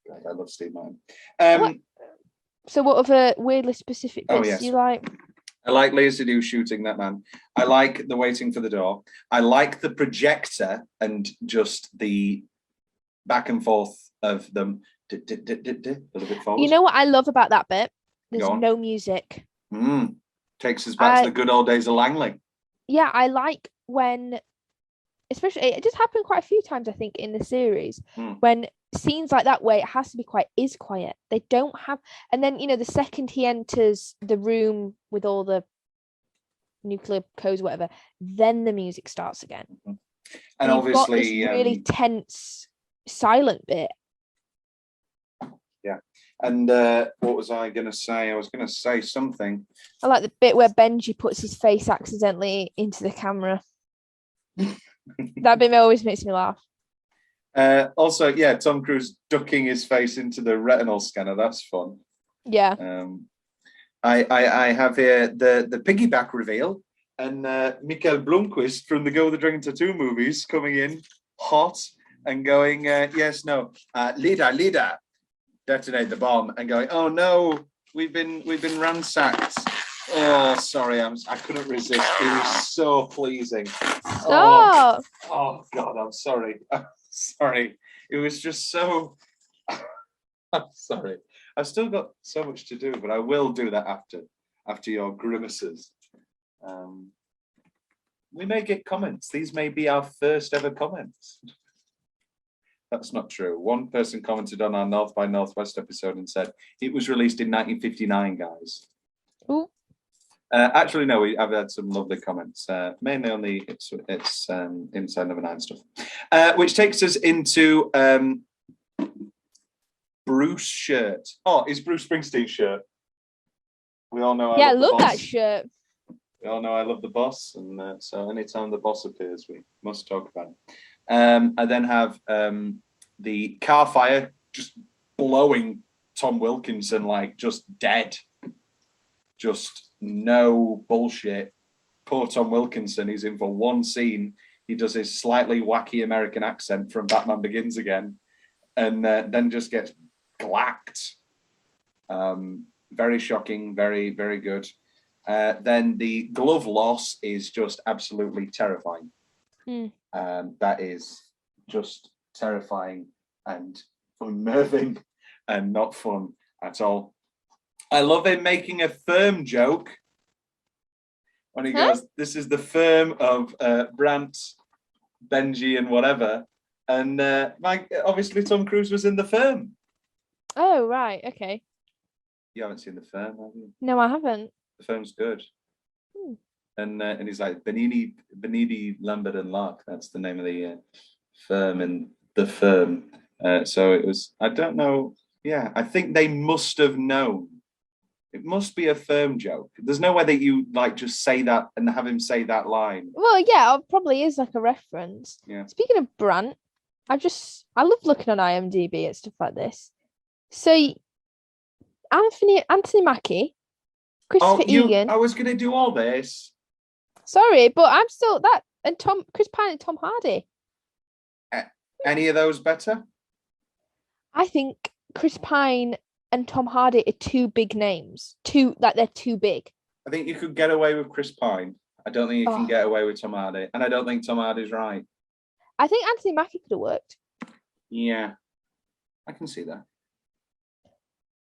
God, I love Steve Martin. So what other weirdly specific bits do you like? I like Leah Seydoux shooting that man. I like the waiting for the door. I like the projector and just the back and forth of them. A little bit forward. You know what I love about that bit? There's no music. Takes us back to the good old days of Langley. Yeah, I like when, especially, it just happened quite a few times, I think, in the series, when scenes like that where it has to be quiet is quiet. They don't have, and then the second he enters the room with all the nuclear codes, whatever, then the music starts again. And obviously, this really tense, silent bit. Yeah. And what was I going to say? I was going to say something. I like the bit where Benji puts his face accidentally into the camera. That bit always makes me laugh. Also, Tom Cruise ducking his face into the retinal scanner. That's fun. Yeah. I have here the piggyback reveal and Mikael Blomqvist from the Go with the Dragon Tattoo movies coming in hot and going, yes, no, leader. detonate the bomb and going, "Oh no, we've been ransacked." Oh, sorry, I couldn't resist. It was so pleasing. Stop. Oh God, I'm sorry. I'm sorry. It was just so. I'm sorry. I've still got so much to do, but I will do that after your grimaces. We may get comments. These may be our first ever comments. That's not true. One person commented on our North by Northwest episode and said it was released in 1959, guys. Ooh. Actually, no, I've had some lovely comments, mainly on the it's Inside Number 9 stuff, which takes us into Bruce shirt. Oh, it's Bruce Springsteen's shirt. We all know. I love that shirt. We all know I love the boss, and so anytime the boss appears, we must talk about it. I then have the car fire just blowing Tom Wilkinson like just dead. Just no bullshit. Poor Tom Wilkinson, he's in for one scene. He does his slightly wacky American accent from Batman Begins again, and then just gets glacked. Very shocking, very, very good. Then the glove loss is just absolutely terrifying. That is just terrifying and unnerving and not fun at all. I love him making a firm joke when he goes, "This is the firm of Brant, Benji, and whatever." And obviously Tom Cruise was in the firm. Oh, right. Okay. You haven't seen the firm, have you? No, I haven't. The firm's good. And he's like Benidi, Lambert and Lark. That's the name of the firm in the firm. So it was. I don't know. Yeah, I think they must have known. It must be a firm joke. There's no way that you like just say that and have him say that line. Well, yeah, it probably is like a reference. Yeah. Speaking of Brant, I love looking on IMDb and stuff like this. So Anthony Mackie, Christopher Egan. I was gonna do all this. Sorry, but I'm still that and Chris Pine and Tom Hardy. Any of those better? I think Chris Pine and Tom Hardy are two big names. They're too big. I think you could get away with Chris Pine. I don't think you can get away with Tom Hardy, and I don't think Tom Hardy's right. I think Anthony Mackie could have worked. Yeah, I can see that.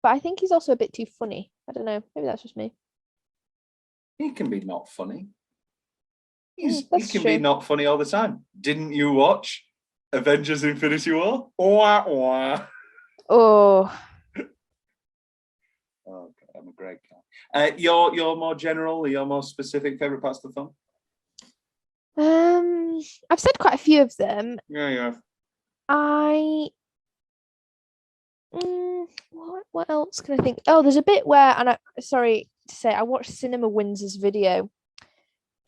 But I think he's also a bit too funny. I don't know. Maybe that's just me. He can be not funny. He That's can true. be not funny all the time. Didn't you watch Avengers: Infinity War? Wah, wah. Oh. Oh, God, I'm a great guy. Your more general, your more specific favorite parts of the film? I've said quite a few of them. Yeah. What else can I think? Oh, there's a bit where, and sorry to say, I watched Cinema Wins' video.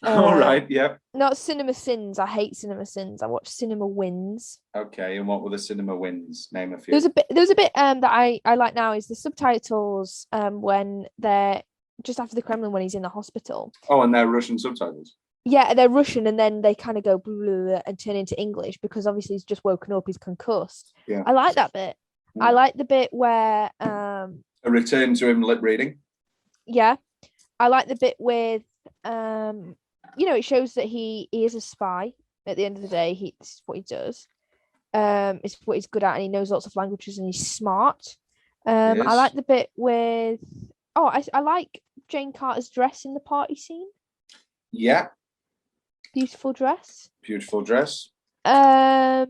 All right, yeah. Not Cinema Sins. I hate Cinema Sins. I watched Cinema Wins. Okay, and what were the Cinema Wins? Name a few. There's a bit that I like now is the subtitles when they're just after the Kremlin when he's in the hospital. Oh, and they're Russian subtitles. Yeah, they're Russian, and then they kind of go blah, blah, blah, and turn into English because obviously he's just woken up, he's concussed. Yeah, I like that bit. I like the bit where a return to him lip reading. Yeah, I like the bit with it shows that he is a spy. At the end of the day, this is what he does. It's what he's good at, and he knows lots of languages, and he's smart. I like the bit with. Oh, I like Jane Carter's dress in the party scene. Yeah. Beautiful dress. Beautiful dress. I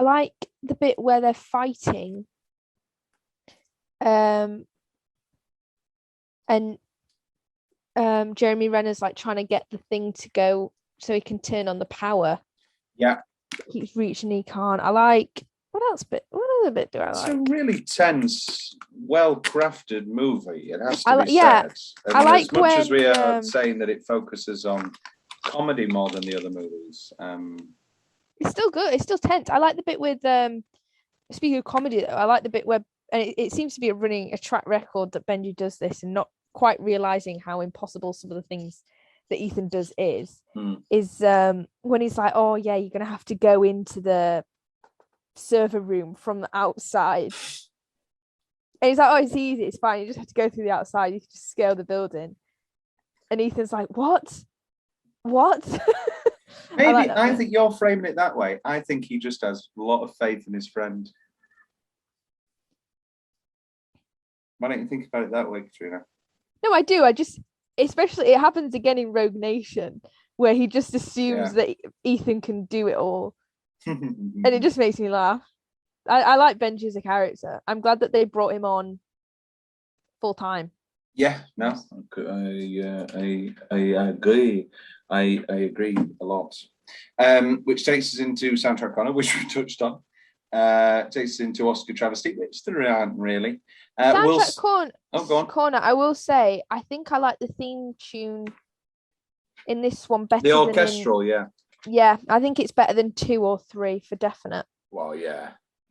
like the bit where they're fighting. And Jeremy Renner's like trying to get the thing to go so he can turn on the power. Yeah. Keeps reaching, he can't. I like what other bit do I like? It's a really tense, well-crafted movie. It has to be yeah. said. I like as much when, as we are saying that it focuses on comedy more than the other movies. It's still good. It's still tense. I like the bit with speaking of comedy though, I like the bit where and it seems to be a track record that Benji does this and not quite realizing how impossible some of the things that Ethan does is when he's like, oh yeah, you're gonna have to go into the server room from the outside. And he's like, oh, it's easy, it's fine. You just have to go through the outside. You can just scale the building. And Ethan's like, what? Maybe I think you're framing it that way. I think he just has a lot of faith in his friend. Why don't you think about it that way, Katrina? No, I do. Especially it happens again in Rogue Nation, where he just assumes that Ethan can do it all. And it just makes me laugh. I like Benji as a character. I'm glad that they brought him on full time. Yeah, no, I agree. I agree a lot. Which takes us into soundtrack corner, which we touched on. Takes us into Oscar travesty, which there aren't really. Soundtrack go on. corner. I will say, I think I like the theme tune in this one better. The orchestral, yeah, I think it's better than 2 or 3 for definite. Well, yeah,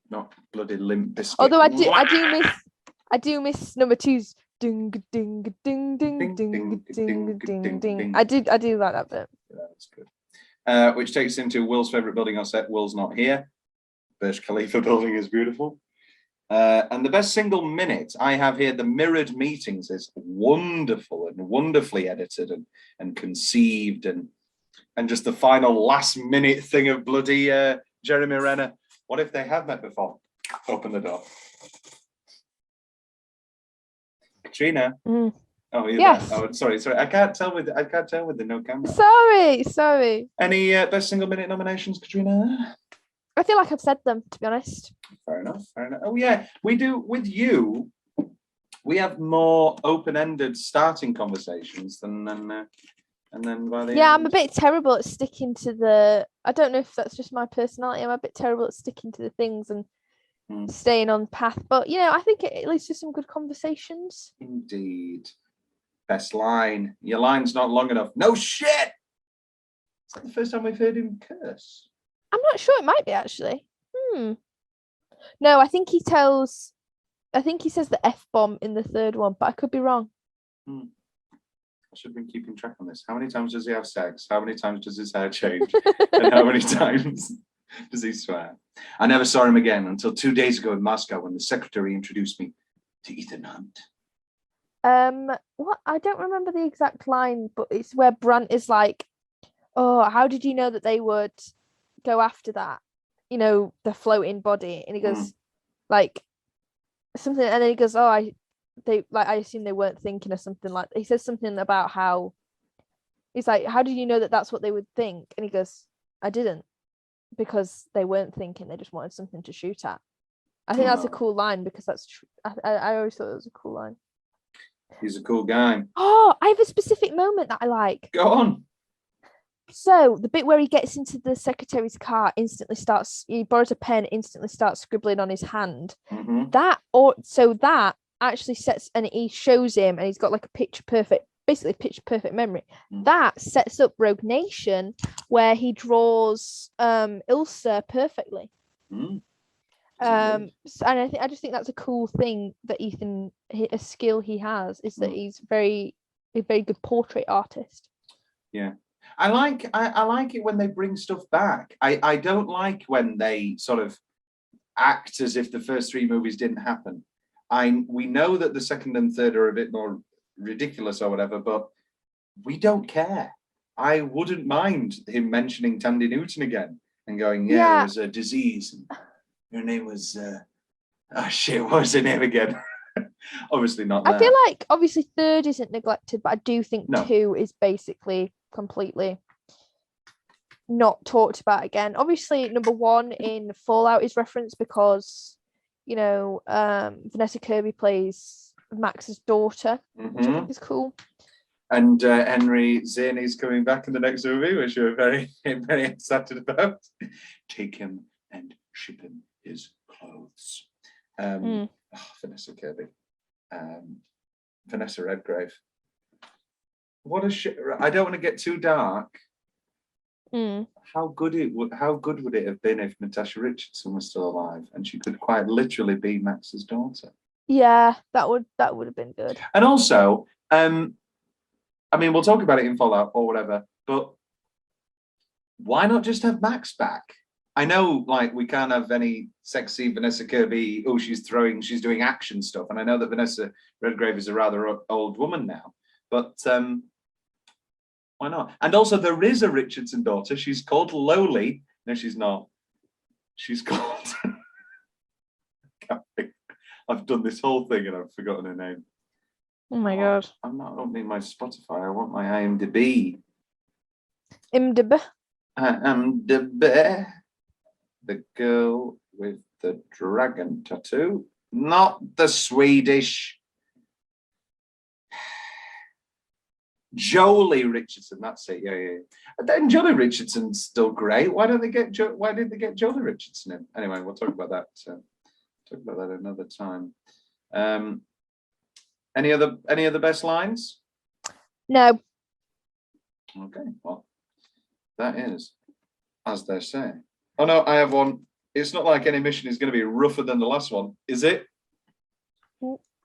not bloody Limp Bizkit. Although I do miss number 2's ding ding ding ding ding ding ding ding. I do like that bit. Yeah, that's good. Which takes us into Will's favorite building on set. Will's not here. Burj Khalifa building is beautiful. And the best single minute I have here, the mirrored meetings, is wonderful and wonderfully edited and conceived, and just the final last minute thing of bloody Jeremy Renner. What if they have met before? Open the door. Katrina. Mm. Oh, yes. Oh, sorry. I can't tell with the no camera. Sorry. Any best single minute nominations, Katrina? I feel like I've said them, to be honest. Fair enough. Oh yeah, we do with you. We have more open-ended starting conversations than by the end. I'm a bit terrible at sticking to the. I don't know if that's just my personality. I'm a bit terrible at sticking to the things and staying on path. But I think it leads to some good conversations. Indeed. Best line. Your line's not long enough. No shit. Is that the first time we've heard him curse? I'm not sure. It might be actually. No, I think he says the F-bomb in the third one, but I could be wrong. I should have been keeping track on this. How many times does he have sex? How many times does his hair change? And how many times does he swear? I never saw him again until 2 days ago in Moscow when the secretary introduced me to Ethan Hunt. What? I don't remember the exact line, but it's where Brant is like, oh, how did you know that they would go after that? The floating body. And he goes, like, something, and then he goes, oh, I assume they weren't thinking or something like that. He says something about how he's like, how did you know that that's what they would think? And he goes, I didn't, because they weren't thinking, they just wanted something to shoot at. I think that's a cool line, because that's true. I always thought it was a cool line. He's a cool guy. Oh, I have a specific moment that I like. Go on. So the bit where he gets into the secretary's car, he borrows a pen, instantly starts scribbling on his hand. That actually sets, and he shows him, and he's got like a picture perfect memory. That sets up Rogue Nation, where he draws Ilsa perfectly. And I just think that's a cool thing that Ethan, a skill he has, is that he's a very good portrait artist. Yeah. I like it when they bring stuff back. I don't like when they sort of act as if the first 3 movies didn't happen. We know that the second and third are a bit more ridiculous or whatever, but we don't care. I wouldn't mind him mentioning Tandy Newton again and going, there was a disease. And her name was, what was her name again? Obviously not there. I feel like, obviously, third isn't neglected, but I do think 2 is basically completely not talked about again. Obviously, number 1 in Fallout is referenced because, Vanessa Kirby plays Max's daughter, which I think is cool. And Henry Zaney's coming back in the next movie, which we're very, very excited about. Take him and ship him his clothes. Vanessa Kirby. Vanessa Redgrave. What a shit! I don't want to get too dark. How good would it have been if Natasha Richardson was still alive and she could quite literally be Max's daughter? Yeah, that would have been good. And also, we'll talk about it in Fallout or whatever, but why not just have Max back? I know, like, we can't have any sexy Vanessa Kirby. Oh, she's doing action stuff, and I know that Vanessa Redgrave is a rather old woman now, but why not? And also, there is a Richardson daughter. She's called Lowly. No, she's not. She's called. I've done this whole thing and I've forgotten her name. Oh my god. I'm not opening my Spotify. I want my IMDb. IMDb. IMDb. The girl with the dragon tattoo. Not the Swedish. Jolie Richardson. That's it. Yeah. And then Jolie Richardson's still great. Why didn't they get Jolie Richardson in? Anyway, we'll talk about that. Talk about that another time. Any other best lines? No. Okay, well, that is as they say. Oh no, I have one. It's not like any mission is going to be rougher than the last one, is it?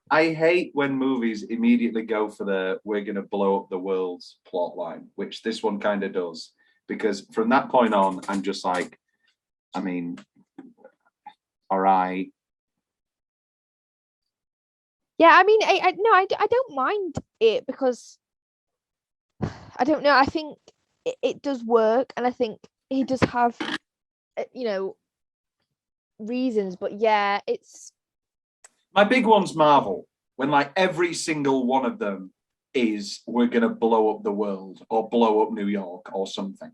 I hate when movies immediately go for the "we're going to blow up the world's" plot line, which this one kind of does, because from that point on, I'm just like, I mean, all right. Yeah, I mean, I don't mind it because I don't know. I think it does work, and I think he does have, reasons. But yeah, it's My big one's Marvel, when like every single one of them is "we're gonna blow up the world" or "blow up New York" or something.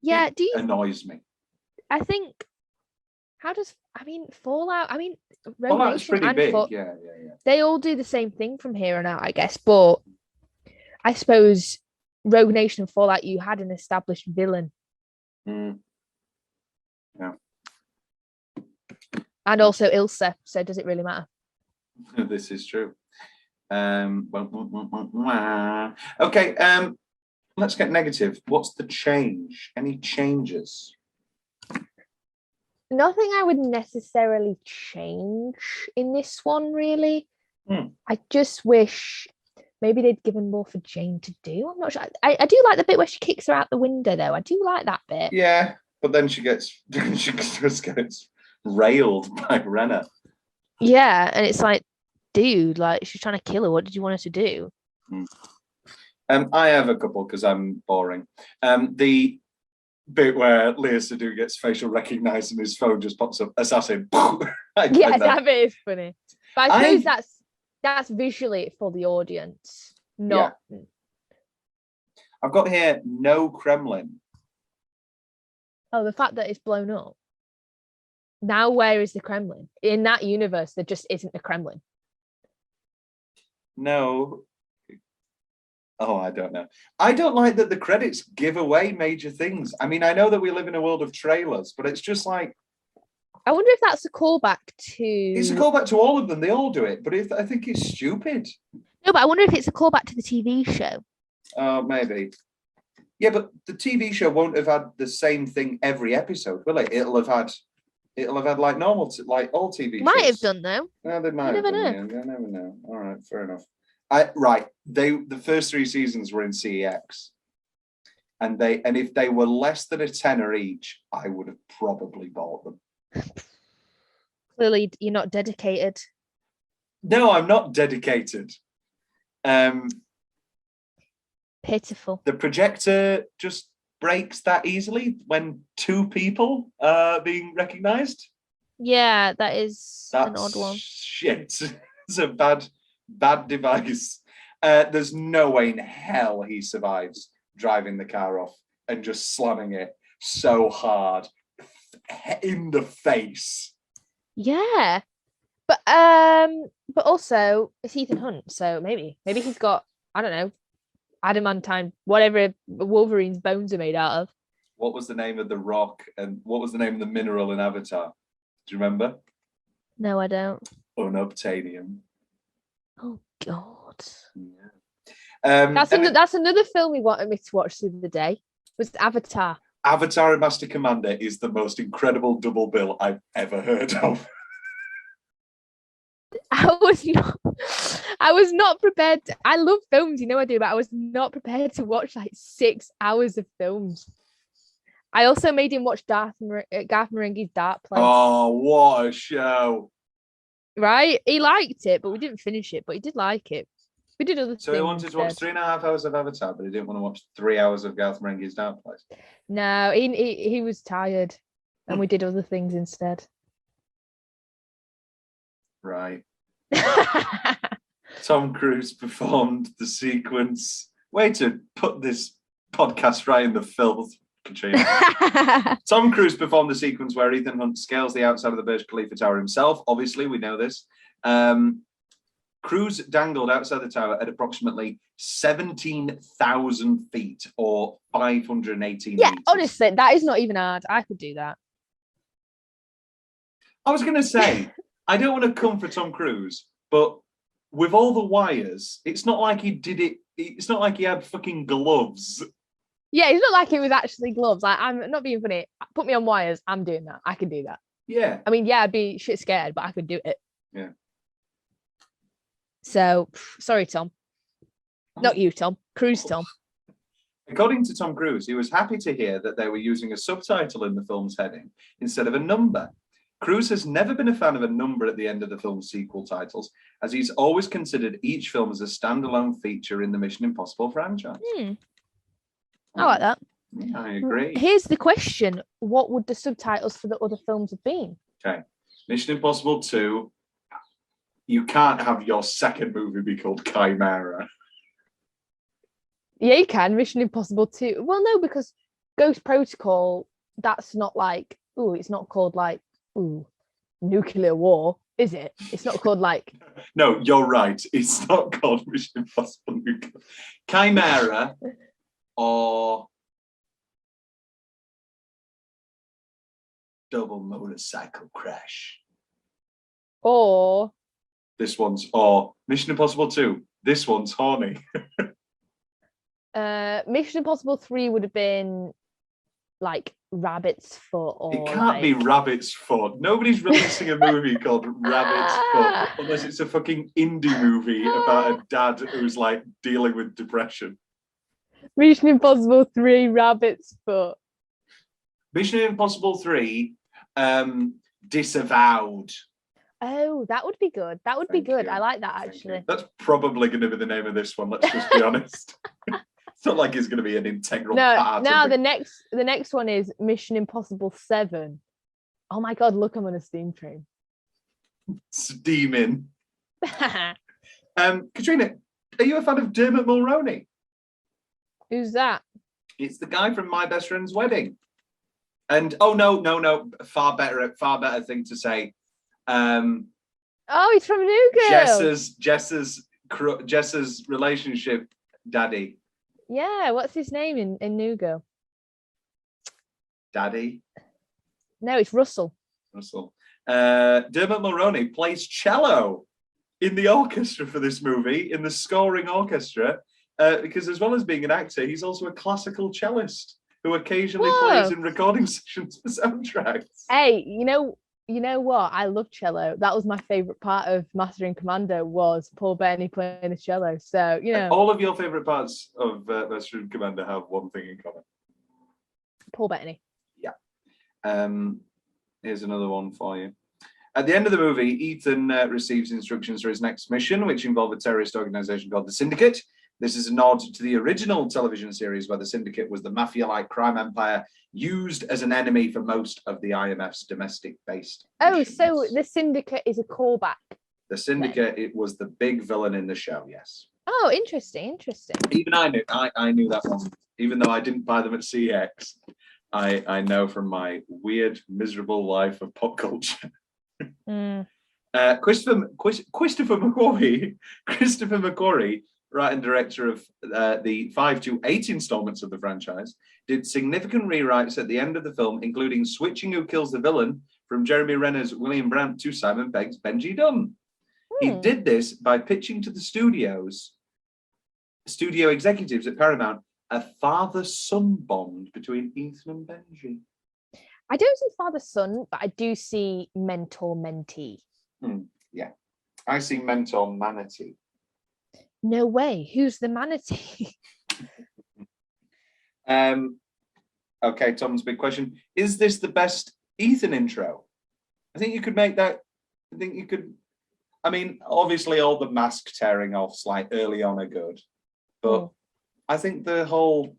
yeah. It annoys me. I think Fallout? I mean, Rogue Well, that's Nation pretty and big. Fallout, Yeah. they all do the same thing from here on out, I guess. But I suppose Rogue Nation and Fallout, you had an established villain. Mm. Yeah. And also Ilsa, so does it really matter? This is true. Okay, let's get negative. What's the change? Any changes? Nothing I would necessarily change in this one, really. I just wish maybe they'd given more for Jane to do. I'm not sure. I do like the bit where she kicks her out the window, though. I do like that bit. Yeah, but then she just gets railed by Renner. Yeah, and it's like, dude, like she's trying to kill her. What did you want her to do? I have a couple because I'm boring. The bit where Lea Seydoux gets facial recognized and his phone just pops up, assassin. Yeah, that bit is funny. But I suppose that's visually for the audience, not. Yeah. I've got here no Kremlin. Oh, the fact that it's blown up. Now, where is the Kremlin? In that universe, there just isn't a Kremlin. No. Oh, I don't know. I don't like that the credits give away major things. I mean, I know that we live in a world of trailers, but it's just like... I wonder if that's a callback to... It's a callback to all of them. They all do it, but I think it's stupid. No, but I wonder if it's a callback to the TV show. Oh, maybe. Yeah, but the TV show won't have had the same thing every episode, will it? It'll have had like normal, like all TV shows. Might have done, though. No, they might have done. Yeah. You never know. All right, fair enough. The first 3 seasons were in CEX, and if they were less than a tenner each, I would have probably bought them. Clearly, you're not dedicated. No, I'm not dedicated. Pitiful. The projector just breaks that easily when 2 people are being recognised. Yeah, that's an odd one. Shit. It's a bad device. There's no way in hell he survives driving the car off and just slamming it so hard in the face. Yeah, but also it's Ethan Hunt, so maybe he's got, I don't know, adamantine, whatever Wolverine's bones are made out of. What was the name of the rock and what was the name of the mineral in Avatar? Do you remember? No, I don't. Unobtainium. Oh God. Yeah. That's another film he wanted me to watch the other day. Was Avatar. Avatar and Master Commander is the most incredible double bill I've ever heard of. I was not prepared. I love films, I do, but I was not prepared to watch like 6 hours of films. I also made him watch Garth Marenghi's Dark Place. Oh, what a show! Right? He liked it, but we didn't finish it. But he did like it. We did other So things. he wanted to watch 3.5 hours of Avatar, but he didn't want to watch 3 hours of Garth Marenghi's Dark Place. No, he was tired, and we did other things instead. Right. Tom Cruise performed the sequence. Way to put this podcast right in the filth, Katrina. Tom Cruise performed the sequence where Ethan Hunt scales the outside of the Burj Khalifa Tower himself. Obviously, we know this. Cruise dangled outside the tower at approximately 17,000 feet or 518 Yeah, meters. honestly, that is not even hard. I could do that. I was going to say, I don't want to come for Tom Cruise, but with all the wires, it's not like he did it. It's not like he had fucking gloves. Yeah, it's not like it was actually gloves. Like, I'm not being funny. Put me on wires. I'm doing that. I can do that. Yeah. I mean, yeah, I'd be shit scared, but I could do it. Yeah. So, sorry, Tom. Not you, Tom. Cruise, Tom. According to Tom Cruise, he was happy to hear that they were using a subtitle in the film's heading instead of a number. Cruise has never been a fan of a number at the end of the film's sequel titles, as he's always considered each film as a standalone feature in the Mission Impossible franchise. I like that. Yeah, I agree. Here's the question. What would the subtitles for the other films have been? Okay. Mission Impossible 2. You can't have your second movie be called Chimera. Yeah, you can. Mission Impossible 2. Well, no, because Ghost Protocol, that's not like, it's not called like, nuclear war, is it? It's not called like... No, you're right. It's not called Mission Impossible Nuclear. Chimera or Double Motorcycle Crash. Or... This one's, or Mission Impossible 2. This one's horny. Mission Impossible 3 would have been like Rabbit's Foot, or It can't be Rabbit's Foot. Nobody's releasing a movie called Rabbit's Foot unless it's a fucking indie movie about a dad who's like dealing with depression. Mission Impossible 3 Rabbit's Foot. Mission Impossible 3 Disavowed. Oh, that would be good. That would be good. you. I like that, Thank actually. you. That's probably going to be the name of this one. Let's just be honest. It's not like it's going to be an integral part. No, the next one is Mission Impossible 7. Oh my God, look, I'm on a steam train. Steaming. Katrina, are you a fan of Dermot Mulroney? Who's that? It's the guy from My Best Friend's Wedding. And no, far better thing to say. Oh, he's from New Girl. Jess's relationship daddy. Yeah, what's his name in New Girl? Daddy. No, it's Russell. Dermot Mulroney plays cello in the orchestra for this movie, in the scoring orchestra, because as well as being an actor, he's also a classical cellist who occasionally plays in recording sessions for soundtracks. Hey, you know what? I love cello. That was my favorite part of Master and Commander, was Paul Bettany playing the cello. So, all of your favorite parts of Master and Commander have one thing in common. Paul Bettany. Yeah. Here's another one for you. At the end of the movie, Ethan receives instructions for his next mission, which involve a terrorist organization called the Syndicate. This is a nod to the original television series where the Syndicate was the mafia-like crime empire used as an enemy for most of the IMF's domestic-based missions. So the Syndicate is a callback. The Syndicate, it was the big villain in the show, yes. Oh, interesting. Even I knew that one. Even though I didn't buy them at CX, I know from my weird, miserable life of pop culture. Christopher McQuarrie, writer and director of the 5 to 8 installments of the franchise, did significant rewrites at the end of the film, including switching who kills the villain from Jeremy Renner's William Brandt to Simon Pegg's Benji Dunn. He did this by pitching to the studio executives at Paramount a father-son bond between Ethan and Benji. I don't see father-son, but I do see mentor-mentee. Yeah, I see mentor-manatee. No way. Who's the manatee? Okay, Tom's big question. Is this the best Ethan intro? I think you could make that. I think you could. I mean, obviously, all the mask tearing offs like early on are good, but I think the whole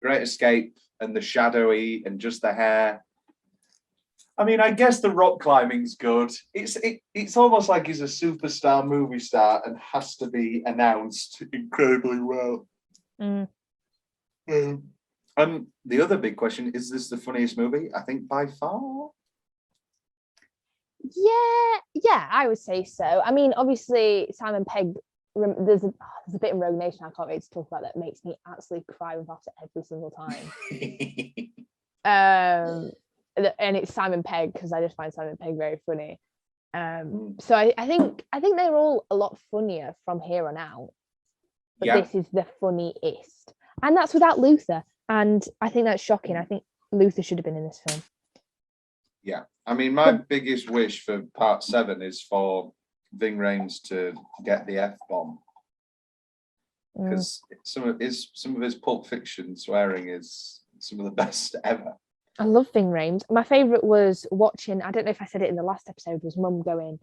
Great Escape and the shadowy and just the hair. I mean, I guess the rock climbing's good. It's almost like he's a superstar movie star and has to be announced incredibly well. The other big question, is this the funniest movie? I think by far. Yeah, I would say so. I mean, obviously, Simon Pegg. There's a bit in Rogue Nation I can't wait to talk about that makes me absolutely cry with laughter every single time. And it's Simon Pegg because I just find Simon Pegg very funny. So I think they're all a lot funnier from here on out. But this is the funniest, and that's without Luther. And I think that's shocking. I think Luther should have been in this film. Yeah, I mean, my biggest wish for Part 7 is for Ving Rhames to get the F-bomb, because some of his Pulp Fiction swearing is some of the best ever. I love Ving Rhames. My favourite was watching, I don't know if I said it in the last episode, was Mum going,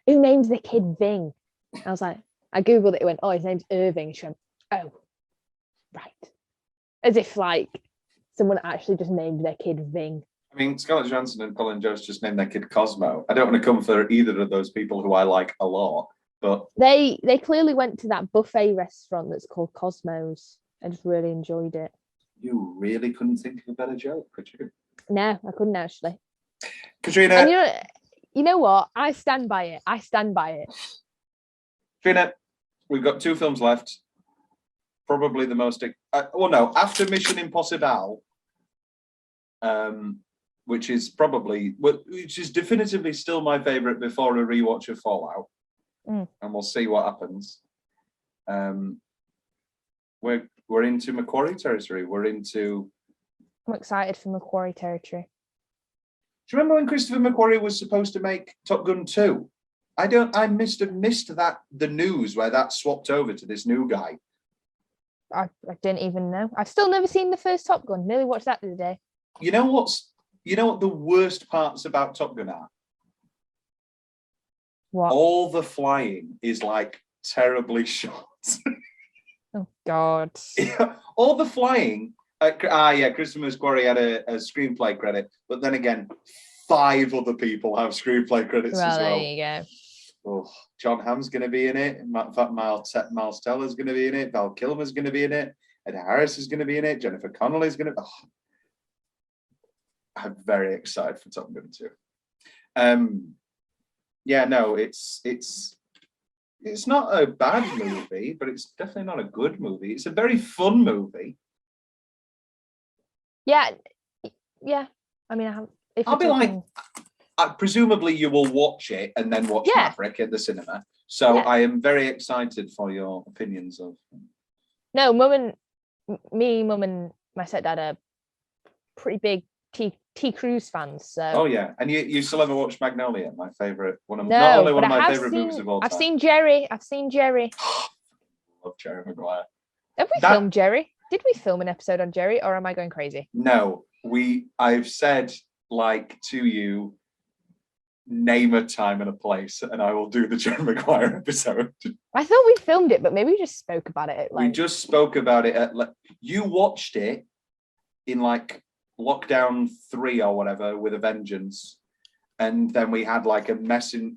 who names the kid Ving? I was like, I googled it, it went, oh, his name's Irving. She went, oh, right. As if like someone actually just named their kid Ving. I mean, Scarlett Johansson and Colin Jost just named their kid Cosmo. I don't want to come for either of those people who I like a lot, but they clearly went to that buffet restaurant that's called Cosmos. I just really enjoyed it. You really couldn't think of a better joke, could you? No, I couldn't actually. Katrina, and you know what? I stand by it. Katrina, we've got 2 films left. Probably the most. After Mission Impossible. Which is definitively still my favorite before a rewatch of Fallout, and we'll see what happens. We're into Macquarie territory. I'm excited for Macquarie territory. Do you remember when Christopher McQuarrie was supposed to make Top Gun 2? I missed that the news where that swapped over to this new guy. I didn't even know. I've still never seen the first Top Gun. Nearly watched that the other day. You know what the worst parts about Top Gun are? What? All the flying is like terribly shot. Oh God. All the flying. Christopher McQuarrie had a screenplay credit, but then again, 5 other people have screenplay credits as well. There you go. Oh, John Hamm's going to be in it. In fact, Miles Teller's going to be in it. Val Kilmer's going to be in it. Ed Harris is going to be in it. Jennifer Connelly's going to. Oh, I'm very excited for Top Gun 2. It's not a bad movie, but it's definitely not a good movie. It's a very fun movie. Yeah. I mean, presumably you will watch it and then watch Maverick at the cinema. So I am very excited for your opinions of. No, Mum and my stepdad are pretty big T Cruise fans. So. Oh yeah, and you still ever watched Magnolia? My favorite, not only one of my favorite movies of all time. I've seen Jerry. I love Jerry Maguire. Have we filmed Jerry? Did we film an episode on Jerry, or am I going crazy? No, I've said to you, name a time and a place, and I will do the Jerry Maguire episode. I thought we filmed it, but maybe we just spoke about it. We just spoke about it you watched it in lockdown 3 or whatever with a vengeance, and then we had a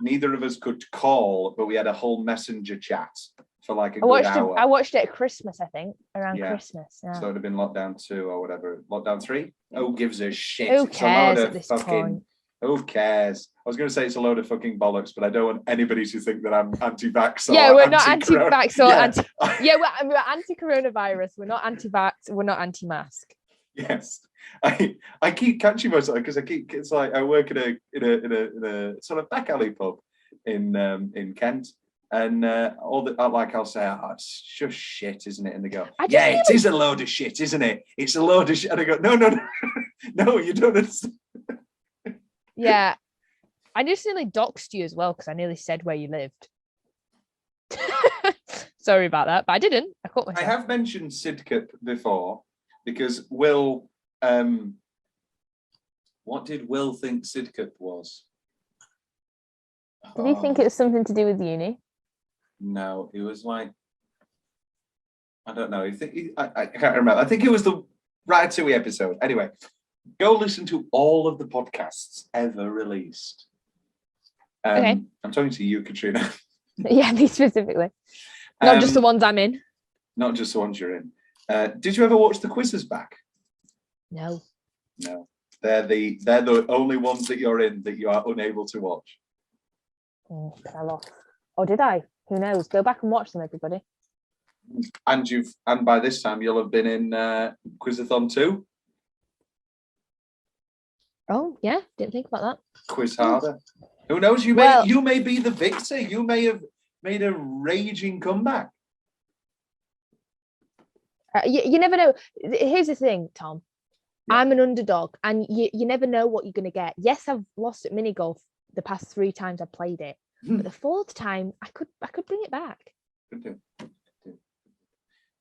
neither of us could call, but we had a whole messenger chat for a good hour. I watched it at Christmas, I think, around Christmas. Yeah. So it would have been lockdown 2 or whatever. Lockdown 3? Who gives a shit? Who cares at this point? Who cares? I was going to say it's a load of fucking bollocks, but I don't want anybody to think that I'm anti-vax. Yeah, we're not anti-vax or we're anti-coronavirus. We're not anti-vax. We're not anti-mask. Yes, I keep catching myself because it's like I work in a sort of back alley pub in Kent, and I'll say, oh, it's just shit, isn't it? And they go, it is a load of shit, isn't it? It's a load of shit. And I go, no, you don't understand. Yeah, I just nearly doxed you as well because I nearly said where you lived. Sorry about that, but I didn't. I caught myself. I have mentioned Sidcup before. because Will, what did Will think Sidcup was? Did he think it was something to do with uni? No, it was like, I don't know. I can't remember. I think it was the Ratatouille episode. Anyway, go listen to all of the podcasts ever released. Okay. I'm talking to you, Katrina. Yeah, me specifically. Not just the ones I'm in. Not just the ones you're in. Did you ever watch the quizzes back? No. No. They're the only ones that you're in that you are unable to watch. Oh, I lost. Or did I? Who knows? Go back and watch them, everybody. And by this time you'll have been in Quizathon 2. Oh yeah, didn't think about that. Quiz harder. Who knows? You may be the victor. You may have made a raging comeback. You never know. Here's the thing, Tom. Yeah. I'm an underdog, and you never know what you're going to get. Yes, I've lost at mini golf the past 3 times I played it, but the 4th time I could bring it back. Could do.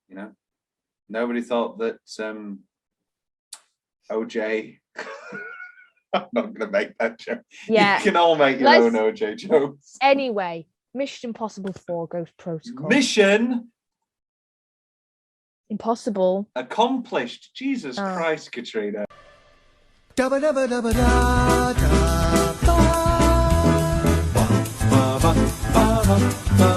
You know, nobody thought that OJ. I'm not going to make that joke. Yeah, You can all make your own OJ jokes. Anyway, Mission Impossible 4 Ghost Protocol. Mission Impossible. accomplished. Jesus Christ, Katrina. Dabba dabba dabba da da ba ba ba ba ba ba.